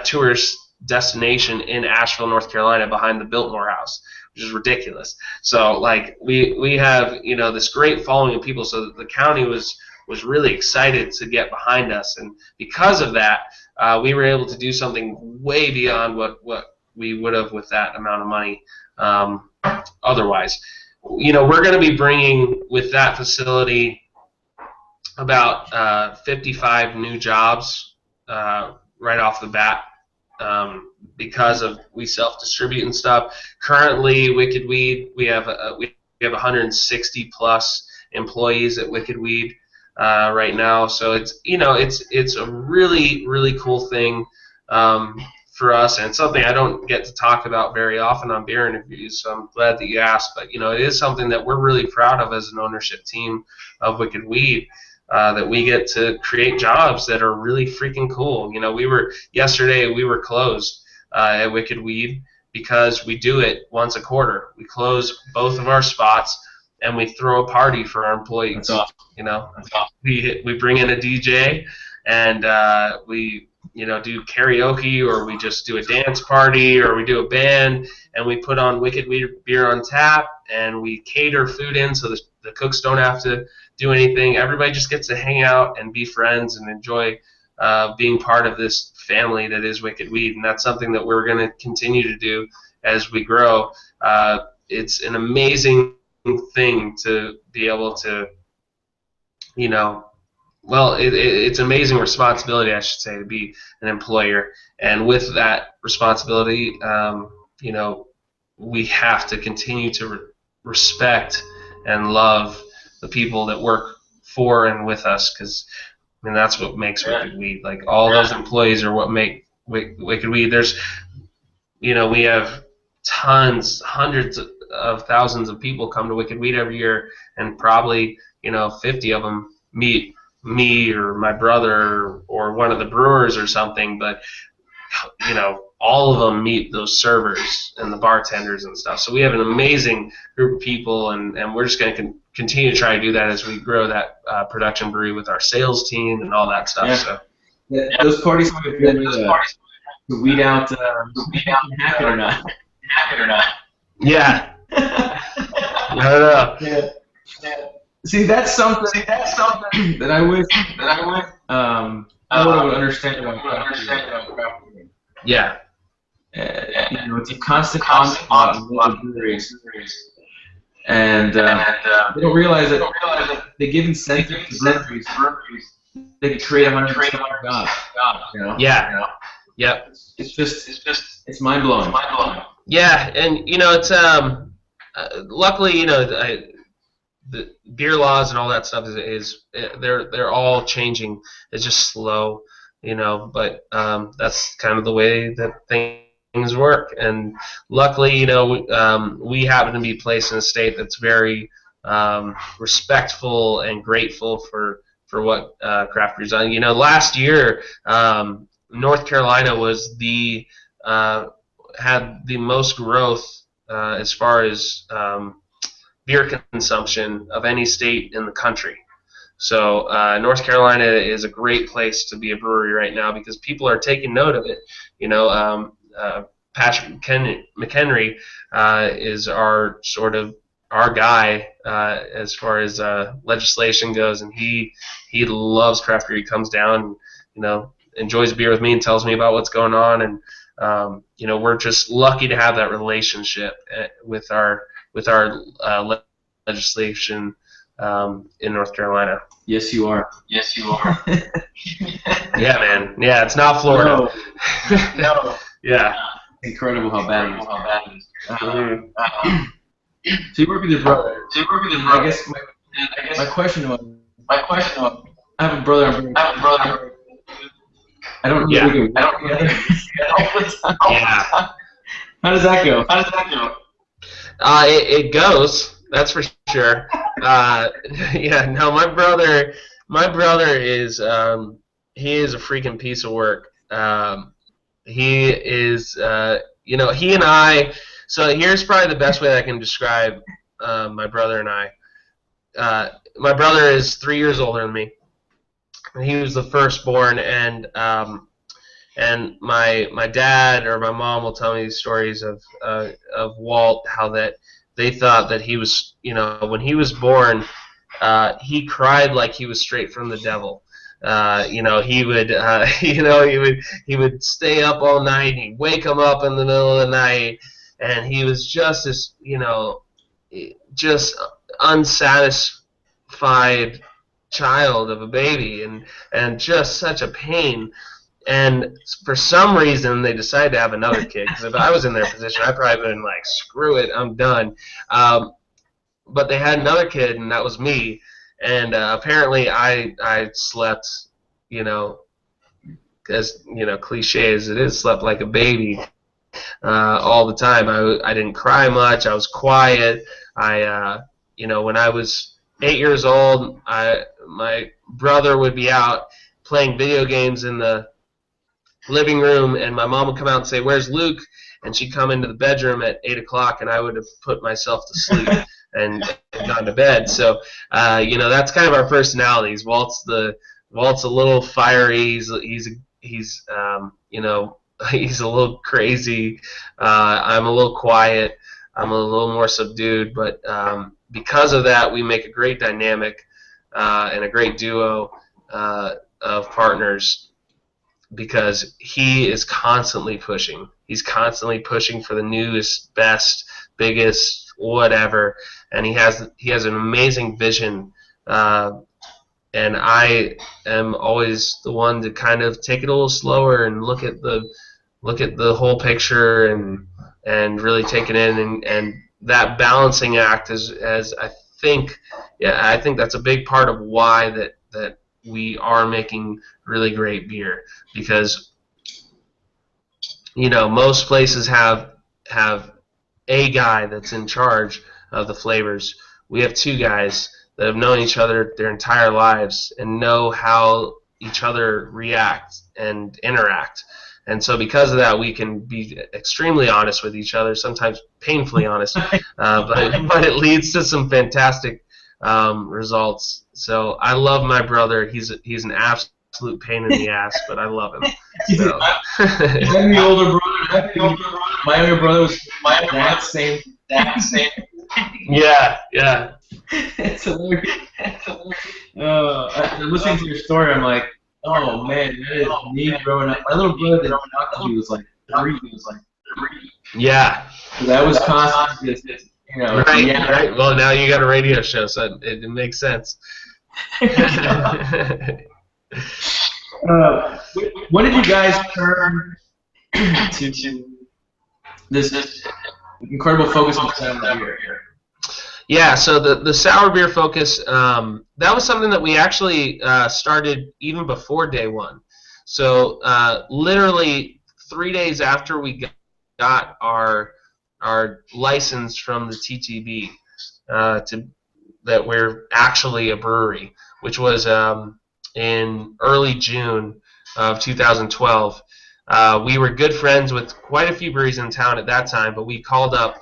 tourist destination in Asheville, North Carolina, behind the Biltmore House, which is ridiculous. So like we have this great following of people, so that the county was really excited to get behind us, and because of that, we were able to do something way beyond what we would have with that amount of money otherwise. We're going to be bringing with that facility about 55 new jobs right off the bat. Because of we self-distribute and stuff. Currently, Wicked Weed, we have 160 plus employees at Wicked Weed right now. So it's a really, really cool thing for us, and it's something I don't get to talk about very often on beer interviews. So I'm glad that you asked. But it is something that we're really proud of as an ownership team of Wicked Weed. That we get to create jobs that are really freaking cool. Yesterday we were closed at Wicked Weed because we do it once a quarter. We close both of our spots and we throw a party for our employees. That's awesome. That's awesome. We bring in a DJ and we do karaoke, or we just do a dance party, or we do a band, and we put on Wicked Weed beer on tap, and we cater food in so the cooks don't have to do anything. Everybody just gets to hang out and be friends and enjoy being part of this family that is Wicked Weed, and that's something that we're going to continue to do as we grow. It's an amazing thing to be able to, it's an amazing responsibility, I should say, to be an employer, and with that responsibility, we have to continue to respect and love the people that work for and with us, because that's what makes Wicked Weed. Like, all those employees are what make Wicked Weed. There's, we have hundreds of thousands of people come to Wicked Weed every year, and probably 50 of them meet me or my brother or one of the brewers or something. But all of them meet those servers and the bartenders and stuff. So we have an amazing group of people, and we're just going to continue to try to do that as we grow that production brewery with our sales team and all that stuff. Yeah. So those parties are good to weed out happen or not. Yeah. I don't know. Yeah. See, that's something that I wish I would understand about craft beer. Yeah. It's a constant onslaught in local breweries, and they don't realize that they give incentive to breweries. They can create 100% jobs. Yeah. Yep. It's mind blowing. Yeah, and it's luckily the beer laws and all that stuff is they're all changing. It's just slow, but that's kind of the way that things work. And luckily, we happen to be placed in a state that's very respectful and grateful for what craft beer's done. Last year, North Carolina was had the most growth as far as beer consumption of any state in the country. So North Carolina is a great place to be a brewery right now because people are taking note of it. Patrick McHenry is our guy as far as legislation goes, and he loves craft beer. He comes down, enjoys beer with me and tells me about what's going on, and we're just lucky to have that relationship with our legislation in North Carolina. Yes, you are. Yeah, man. Yeah, it's not Florida. No. Yeah. Incredible how bad it is. So you work with your brother. I guess my question was, I have a brother. I don't know. Yeah. Yeah. How does that go? It goes. That's for sure. Yeah. No, my brother is he is a freaking piece of work. He is he and I. So here's probably the best way that I can describe my brother and I. My brother is 3 years older than me. He was the firstborn, and my dad or my mom will tell me these stories of Walt, how that they thought that he was, when he was born, he cried like he was straight from the devil. He would stay up all night. He'd wake him up in the middle of the night, and he was just this, just unsatisfied child of a baby, and just such a pain. And for some reason, they decided to have another kid. Because if I was in their position, I'd probably been like, screw it, I'm done. But they had another kid, and that was me. And apparently I slept, as cliche as it is, slept like a baby all the time. I didn't cry much. I was quiet. When I was 8 years old, my brother would be out playing video games in the living room, and my mom would come out and say, "Where's Luke?" And she'd come into the bedroom at 8 o'clock, and I would have put myself to sleep and gone to bed. So, that's kind of our personalities. Walt's a little fiery. He's a little crazy. I'm a little quiet. I'm a little more subdued. But because of that, we make a great dynamic and a great duo of partners. Because he is constantly pushing. He's constantly pushing for the newest, best, biggest, whatever. And he has an amazing vision. And I am always the one to kind of take it a little slower and look at the whole picture and really take it in. And that balancing act is, as I think that's a big part of why that we are making really great beer, because most places have a guy that's in charge of the flavors. We have two guys that have known each other their entire lives and know how each other react and interact. And so because of that, we can be extremely honest with each other, sometimes painfully honest, but it leads to some fantastic results. So I love my brother. He's an absolute pain in the ass, but I love him. So. I'm the older brother. My younger brother was that same. Yeah, yeah. It's hilarious. Listening to your story, I'm like, oh man, that is me growing up. My little brother that talked to me was like 3. Yeah. So that was constant, Right, yeah. right. Well, now you got a radio show, so it makes sense. When did you guys turn to this incredible focus on sour beer? Yeah, so the sour beer focus, that was something that we actually started even before day one. So literally 3 days after we got our license from the TTB that we're actually a brewery, which was in early June of 2012. We were good friends with quite a few breweries in town at that time, but we called up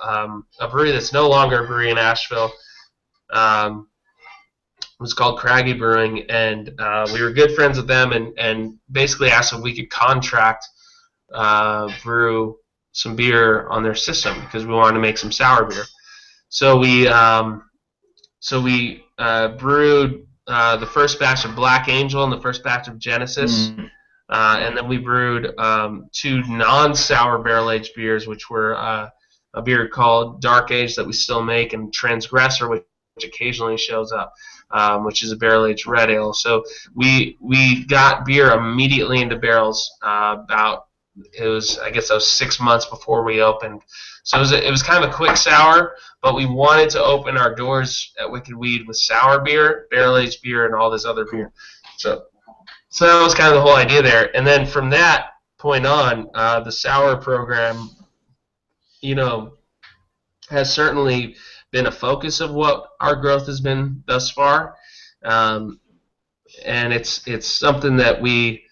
a brewery that's no longer a brewery in Asheville. It was called Craggy Brewing, and we were good friends with them and basically asked if we could contract brew some beer on their system because we wanted to make some sour beer. So we brewed the first batch of Black Angel and the first batch of Genesis. And then we brewed 2 non-sour barrel-aged beers, which were a beer called Dark Age that we still make, and Transgressor, which occasionally shows up, which is a barrel-aged red ale. So we got beer immediately into barrels it was 6 months before we opened. So it was kind of a quick sour, but we wanted to open our doors at Wicked Weed with sour beer, barrel-aged beer, and all this other beer. So that was kind of the whole idea there. And then from that point on, the sour program, has certainly been a focus of what our growth has been thus far. And it's something that we,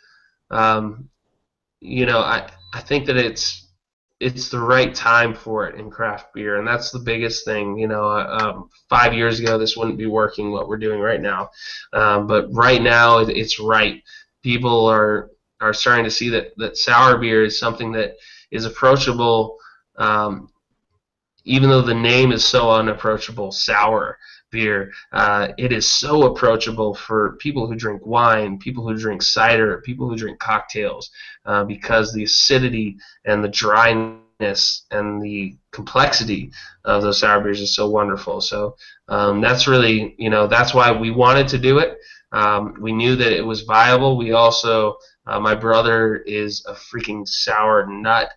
I think that it's the right time for it in craft beer, and that's the biggest thing. 5 years ago, this wouldn't be working what we're doing right now, but right now it's right. People are starting to see that sour beer is something that is approachable, even though the name is so unapproachable. Sour beer, it is so approachable for people who drink wine, people who drink cider, people who drink cocktails, because the acidity and the dryness and the complexity of those sour beers is so wonderful. So that's really, that's why we wanted to do it. We knew that it was viable. We also, my brother is a freaking sour nut,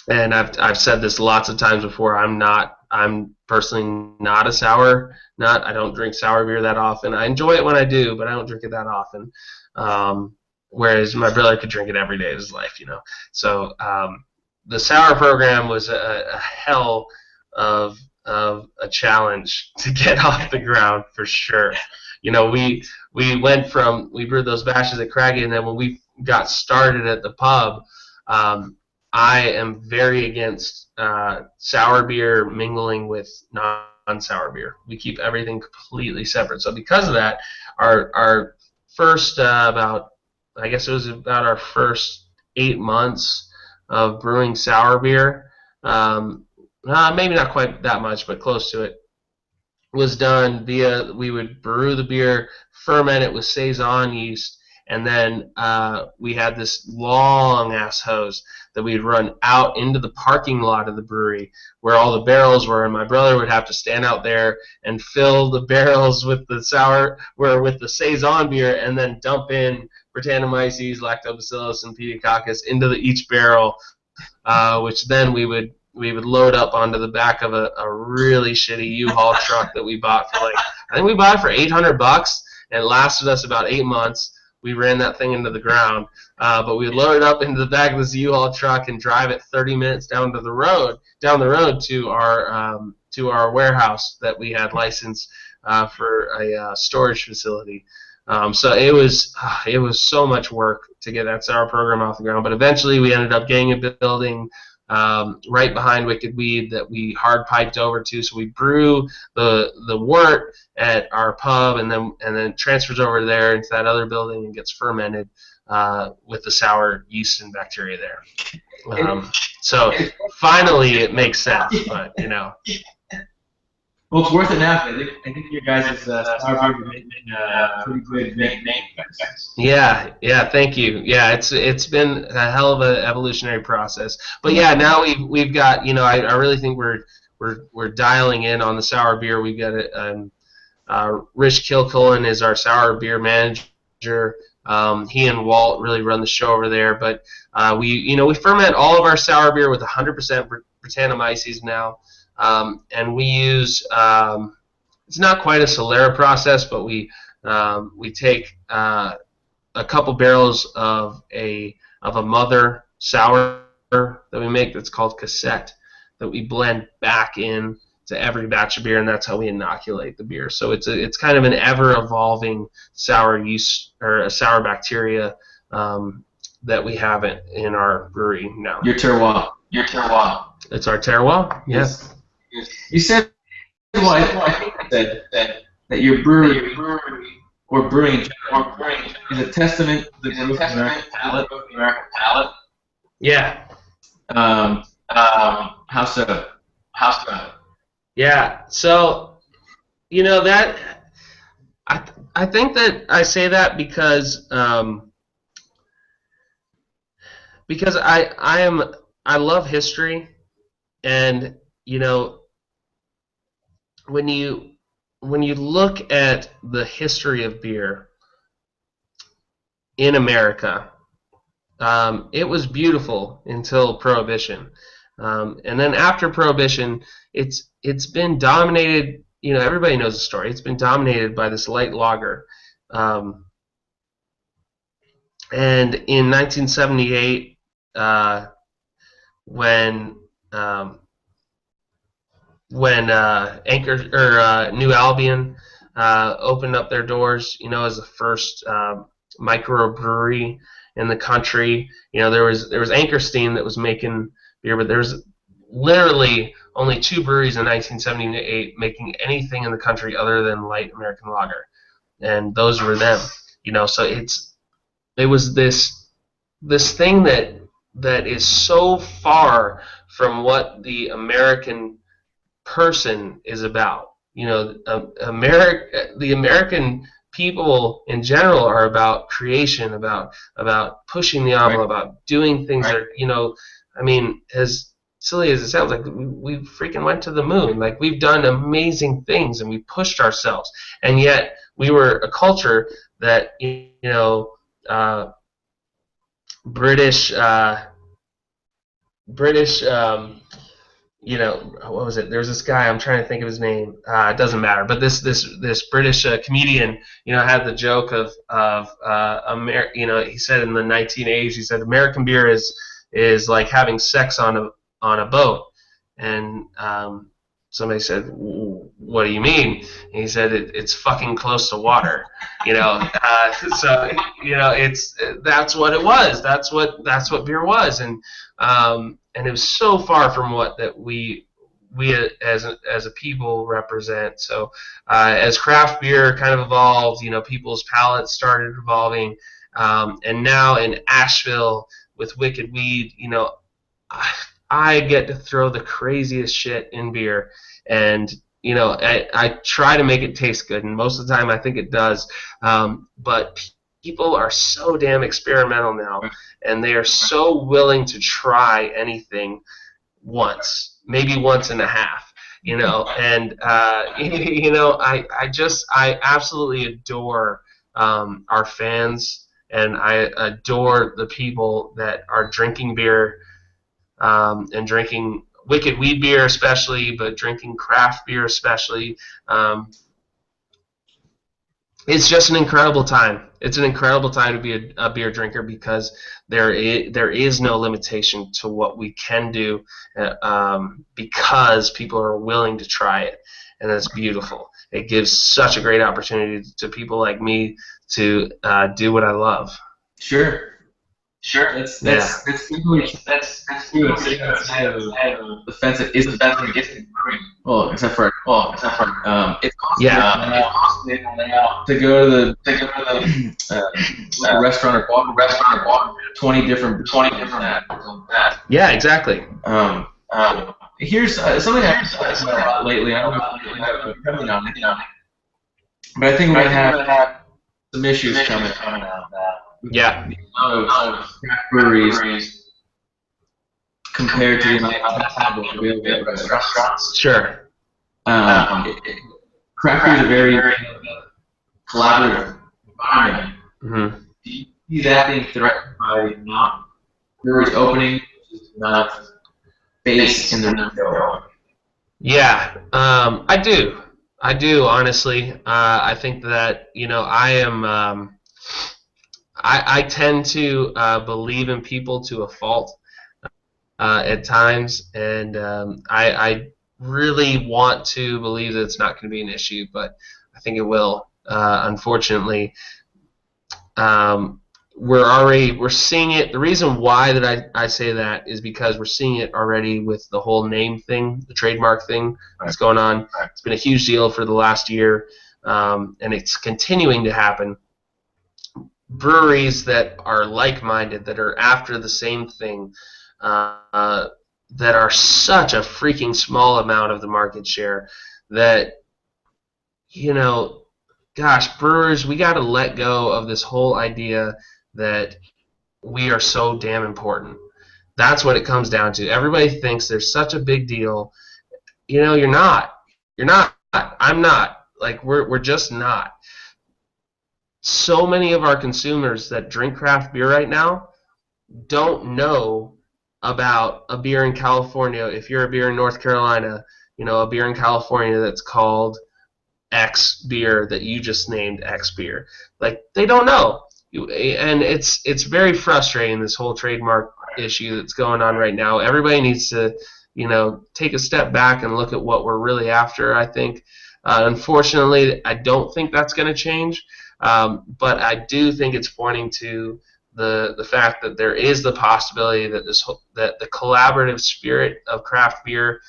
and I've said this lots of times before. I'm personally not a sour nut. I don't drink sour beer that often. I enjoy it when I do, but I don't drink it that often. Whereas my brother could drink it every day of his life, So the sour program was a hell of a challenge to get off the ground for sure. We brewed those batches at Craggy, and then when we got started at the pub, I am very against sour beer mingling with non-sour beer. We keep everything completely separate. So because of that, our first about our first 8 months of brewing sour beer, maybe not quite that much, but close to it, was done via, we would brew the beer, ferment it with Saison yeast, and then we had this long-ass hose that we'd run out into the parking lot of the brewery where all the barrels were, and my brother would have to stand out there and fill the barrels with the Saison beer, and then dump in Brettanomyces, Lactobacillus, and Pediococcus into each barrel, which then we would load up onto the back of a really shitty U-Haul truck that we bought for I think we bought it for $800, and it lasted us about 8 months. we ran that thing into the ground. But we would load it up into the back of this U-Haul truck and drive it 30 minutes down the road to our warehouse that we had licensed for a storage facility. So it was so much work to get that sour program off the ground. But eventually we ended up getting a building right behind Wicked Weed that we hard piped over to. So we brew the wort at our pub, and then transfers over there into that other building and gets fermented with the sour yeast and bacteria there. So finally it makes sense, but Well, it's worth it now. I think your guys' sour beer is pretty good name. Yeah, thank you. Yeah, it's been a hell of an evolutionary process. But yeah, now we've got, I really think we're dialing in on the sour beer. We've got Rich Kilcullen is our sour beer manager. He and Walt really run the show over there. But we ferment all of our sour beer with 100% Brettanomyces now. And we use it's not quite a Solera process, but we take a couple barrels of a mother sour that we make that's called cassette that we blend back in to every batch of beer, and that's how we inoculate the beer. So it's kind of an ever evolving sour yeast or a sour bacteria that we have in our brewery now. Your terroir. It's our terroir. Yes. You said, I think that your brewery or brewing is a testament to the growth of the American palate. Yeah. How so? Yeah. So, that I think that I say that because I love history, and when you look at the history of beer in America, it was beautiful until Prohibition, and then after Prohibition, it's been dominated. Everybody knows the story. It's been dominated by this light lager, and in 1978, when New Albion opened up their doors, as the first microbrewery in the country. There was Anchorstein that was making beer, but there was literally only 2 breweries in 1978 making anything in the country other than light American lager, and those were them. So it was this thing that is so far from what the American person is about. The American people in general are about creation, about pushing the envelope, about doing things that as silly as it sounds, like we freaking went to the moon. Like, we've done amazing things and we pushed ourselves, and yet we were a culture that British what was it? There was this guy, I'm trying to think of his name. It doesn't matter. But this British comedian, had the joke of he said in the 1980s, he said American beer is like having sex on a boat, and somebody said, what do you mean? And he said it's fucking close to water. So that's what it was. That's what beer was, and it was so far from what that we as a people represent. So as craft beer kind of evolved, people's palates started evolving, and now in Asheville with Wicked Weed, I get to throw the craziest shit in beer, and I try to make it taste good, and most of the time I think it does, but people are so damn experimental now, and they are so willing to try anything once, maybe once and a half, and I absolutely adore our fans, and I adore the people that are drinking beer, and drinking Wicked Weed beer especially, but drinking craft beer especially. it's just an incredible time. It's an incredible time to be a beer drinker because there is no limitation to what we can do because people are willing to try it, and that's beautiful. It gives such a great opportunity to people like me to do what I love. Sure. Sure. That's really true. And sitting outside of the fence that isn't brewing. Well, it's Yeah. costly to go to the local restaurant or walk 20 different Yeah, exactly. Here's something I've been talking about a lot lately. I don't know if you have an opinion on it, but I think we're gonna have some issues coming out. Yeah. The amount of craft breweries compared to the amount of tables available at restaurants. Sure. Craft beer is a very collaborative environment. Mm-hmm. Do you see that being threatened by not breweries opening, not space in the retail? Yeah, I do. I do, honestly. I think that, I am. I tend to believe in people to a fault at times, and I really want to believe that it's not going to be an issue, but I think it will. Unfortunately, um, we're seeing it. The reason why that I say that is because we're seeing it already with the whole name thing, the trademark thing that's going on. It's been a huge deal for the last year, and it's continuing to happen. Breweries that are like-minded, that are after the same thing, that are such a freaking small amount of the market share that, gosh, brewers, we got to let go of this whole idea that we are so damn important. That's what it comes down to. Everybody thinks there's such a big deal. You're not. You're not. I'm not. Like, we're just not. So many of our consumers that drink craft beer right now don't know about a beer in California. If you're a beer in North Carolina, a beer in California that's called X beer that you just named X beer. Like, they don't know. And it's very frustrating, this whole trademark issue that's going on right now. Everybody needs to, take a step back and look at what we're really after, I think. Unfortunately, I don't think that's going to change. But I do think it's pointing to the fact that there is the possibility that that the collaborative spirit of craft beer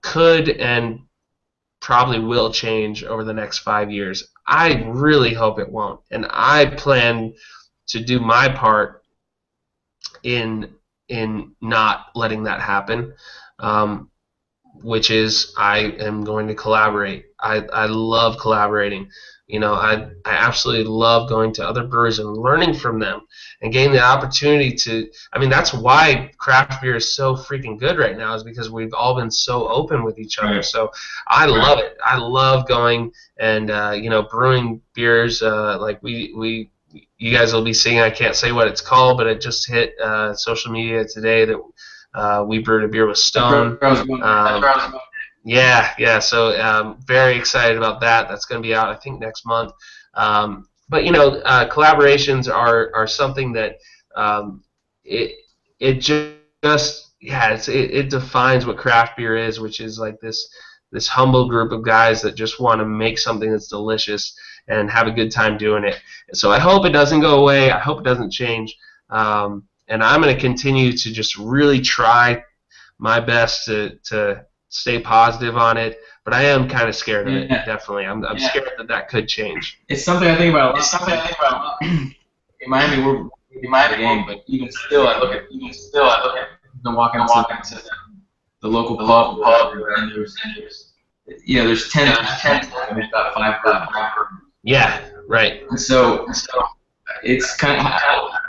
could and probably will change over the next 5 years. I really hope it won't, and I plan to do my part in not letting that happen. Which is, I am going to collaborate. I love collaborating. I absolutely love going to other breweries and learning from them and getting the opportunity to. I mean, that's why craft beer is so freaking good right now, is because we've all been so open with each other. So I love it. I love going and brewing beers. Like you guys will be seeing. I can't say what it's called, but it just hit social media today that we brewed a beer with Stone. Yeah. So very excited about that. That's going to be out, I think, next month. But collaborations are something that it just it defines what craft beer is, which is like this humble group of guys that just want to make something that's delicious and have a good time doing it. So I hope it doesn't go away. I hope it doesn't change. And I'm going to continue to just really try my best to stay positive on it. But I am kind of scared of it, definitely. I'm scared that could change. It's something I think about a lot. In Miami, we're the game, but even still, I look at them walking to the local pub, and there's 10, and we've got 5. Yeah, right. And so it's kind of. I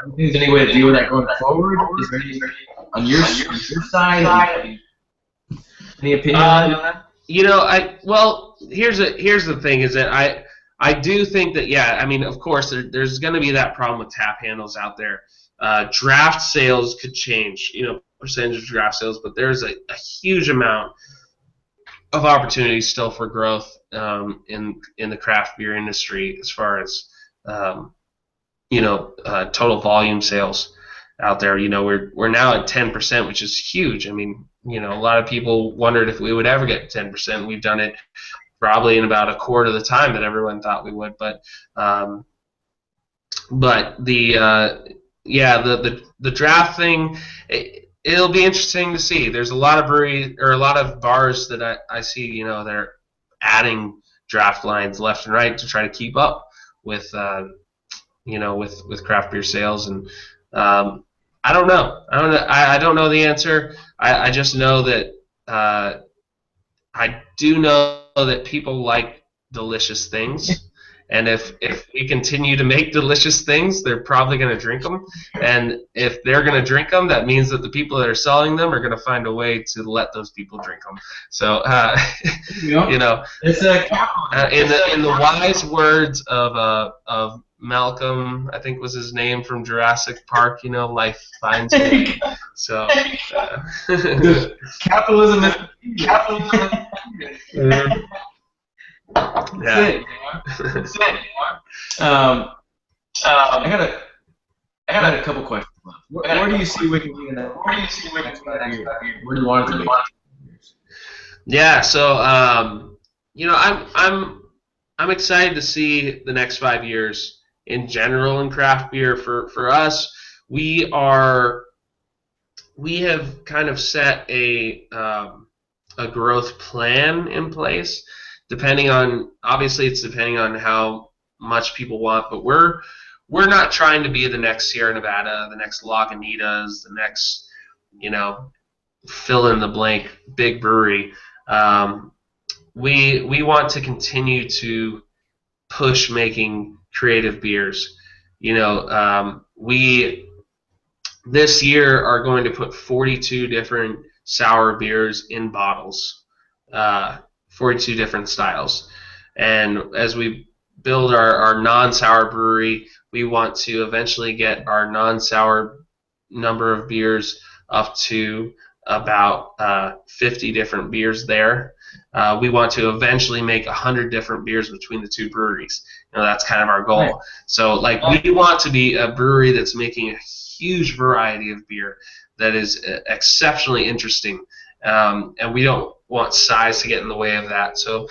don't think there's any way to deal with that going forward. Is there any on your side? Any opinion on that? Here's the thing, is that I do think that, I mean, of course there's going to be that problem with tap handles out there. Draft sales could change, percentage of draft sales, but there's a huge amount of opportunities still for growth in the craft beer industry as far as um, total volume sales out there. We're now at 10%, which is huge. I mean, a lot of people wondered if we would ever get 10%. We've done it probably in about a quarter of the time that everyone thought we would. But the draft thing, it'll be interesting to see. There's a lot of a lot of bars that I see, they're adding draft lines left and right to try to keep up with with craft beer sales. And I don't know. I don't know the answer. I just know that I do know that people like delicious things. And if we continue to make delicious things, they're probably going to drink them. And if they're going to drink them, that means that the people that are selling them are going to find a way to let those people drink them. So, it's in the wise words of Malcolm, I think was his name, from Jurassic Park, life finds me. So, capitalism is yeah. I got a couple questions left. Where do you see Wicked Weed in the next 5 years? Where do you want it to be? Yeah, so I'm excited to see the next 5 years in general in craft beer. For us, we have kind of set a growth plan in place. Obviously it's depending on how much people want, but we're not trying to be the next Sierra Nevada, the next Lagunitas, the next, fill in the blank big brewery. We want to continue to push making creative beers. We this year are going to put 42 different sour beers in bottles. 42 different styles. And as we build our non-sour brewery, we want to eventually get our non-sour number of beers up to about 50 different beers there. We want to eventually make 100 different beers between the two breweries. That's kind of our goal. Right. So, we want to be a brewery that's making a huge variety of beer that is exceptionally interesting. And we don't want size to get in the way of that. So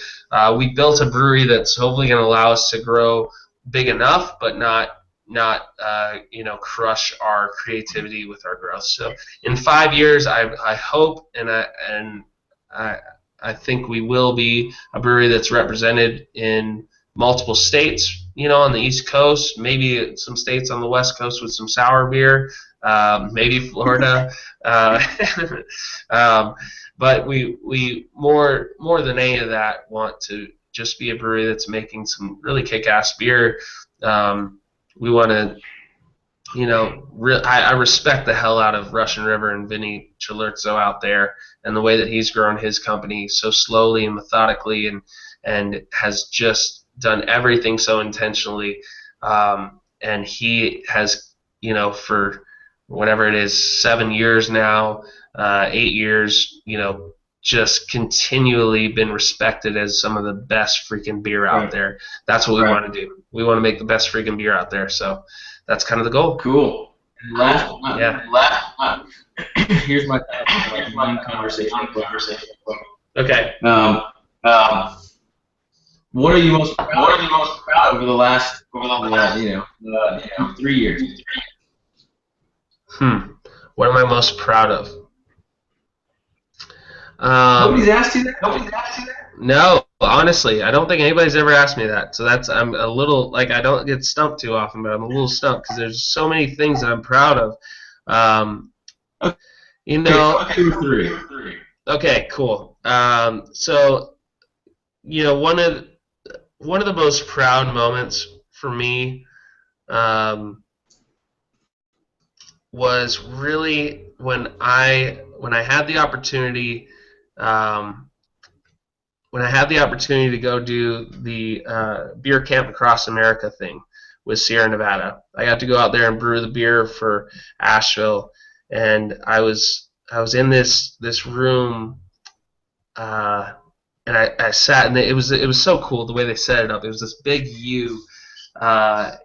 we built a brewery that's hopefully going to allow us to grow big enough, but not crush our creativity with our growth. So in 5 years, I hope and I think we will be a brewery that's represented in multiple states, on the East Coast, maybe some states on the West Coast with some sour beer, maybe Florida. But we more than any of that want to just be a brewery that's making some really kick-ass beer. We want to, I respect the hell out of Russian River and Vinny Chilurzo out there and the way that he's grown his company so slowly and methodically and has just done everything so intentionally. And he has, for whatever it is, 7 years now, 8 years, just continually been respected as some of the best freaking beer out there. That's what we want to do. We want to make the best freaking beer out there. So that's kind of the goal. Cool. Here's my conversation. Okay. What are you most proud of over the last 3 years? What am I most proud of? Nobody's asked you that? No, honestly, I don't think anybody's ever asked me that. So I'm a little, I don't get stumped too often, but I'm a little stumped because there's so many things that I'm proud of. Okay, 2 or 3. Okay, cool. So, one of the most proud moments for me was really when I had the opportunity to go do the beer camp across America thing with Sierra Nevada. I got to go out there and brew the beer for Asheville, and I was in this room I sat, and it was so cool the way they set it up. It was this big U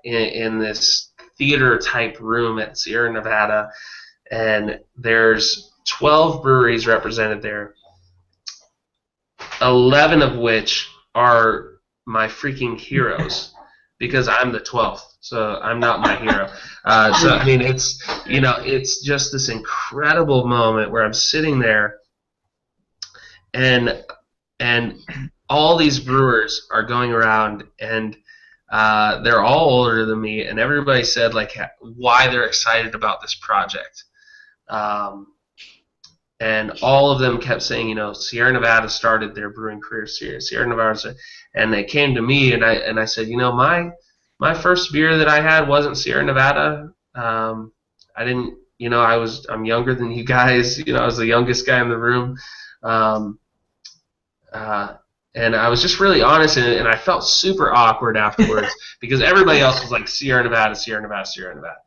in this theater type room at Sierra Nevada, and there's 12 breweries represented there, 11 of which are my freaking heroes because I'm the 12th. So I'm not my hero. So I mean, it's just this incredible moment where I'm sitting there, and all these brewers are going around, and they're all older than me, and everybody said like why they're excited about this project. And all of them kept saying, Sierra Nevada started their brewing career. Sierra Nevada, and they came to me, and I said, my first beer that I had wasn't Sierra Nevada. I didn't, I'm younger than you guys. I was the youngest guy in the room, and I was just really honest, and I felt super awkward afterwards because everybody else was like Sierra Nevada, Sierra Nevada, Sierra Nevada.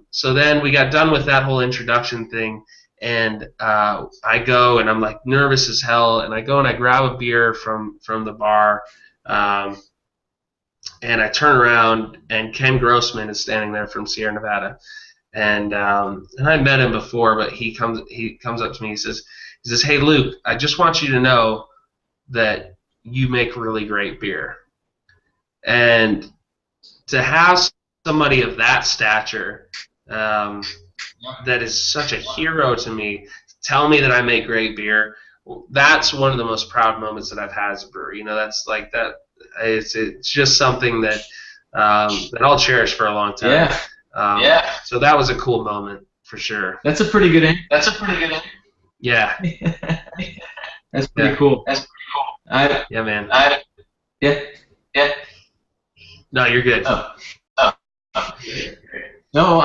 So then we got done with that whole introduction thing. And I go, and I'm like nervous as hell, and I go and I grab a beer from the bar, and I turn around, and Ken Grossman is standing there from Sierra Nevada, and I met him before, but he comes up to me, he says, hey Luke, I just want you to know that you make really great beer, and to have somebody of that stature. That is such a hero to me. Tell me that I make great beer. That's one of the most proud moments that I've had as a brewer. That's like that. It's just something that that I'll cherish for a long time. Yeah. So that was a cool moment for sure. That's a pretty good end. Yeah. That's pretty cool. Yeah, man. Yeah. No, you're good. No,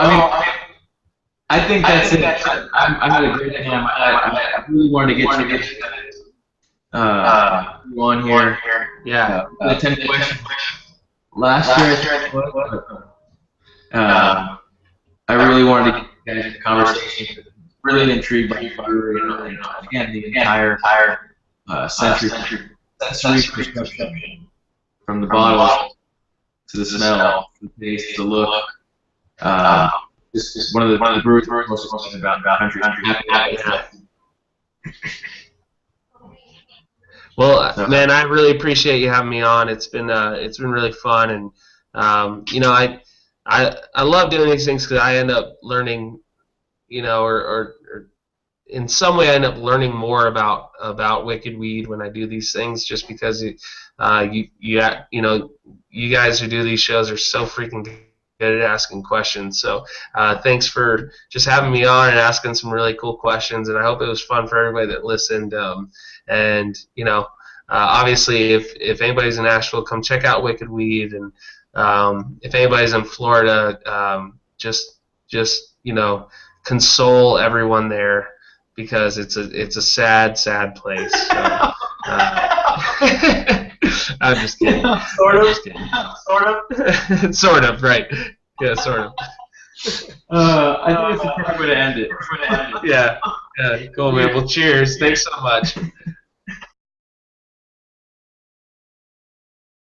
I think that's it. I had a great time. I really wanted to get you on here. Yeah. The 10 questions. Last year, I really wanted to get you guys into conversation. Really intrigued by your brewery and again the entire sensory perception, from the bottle to the smell, to the taste, the look. Just one of the breweries most excited about country. Well, man, I really appreciate you having me on. It's been really fun, and I love doing these things because I end up learning, or in some way I end up learning more about Wicked Weed when I do these things, just because you guys who do these shows are so freaking good at asking questions. So thanks for just having me on and asking some really cool questions, and I hope it was fun for everybody that listened. And obviously if anybody's in Nashville, come check out Wicked Weed, and if anybody's in Florida, just console everyone there, because it's a sad place. So, I'm just kidding. Sort of, right. Yeah, sort of. I think it's the perfect way to end it. Yeah, cool, man. Well, cheers. Thanks so much.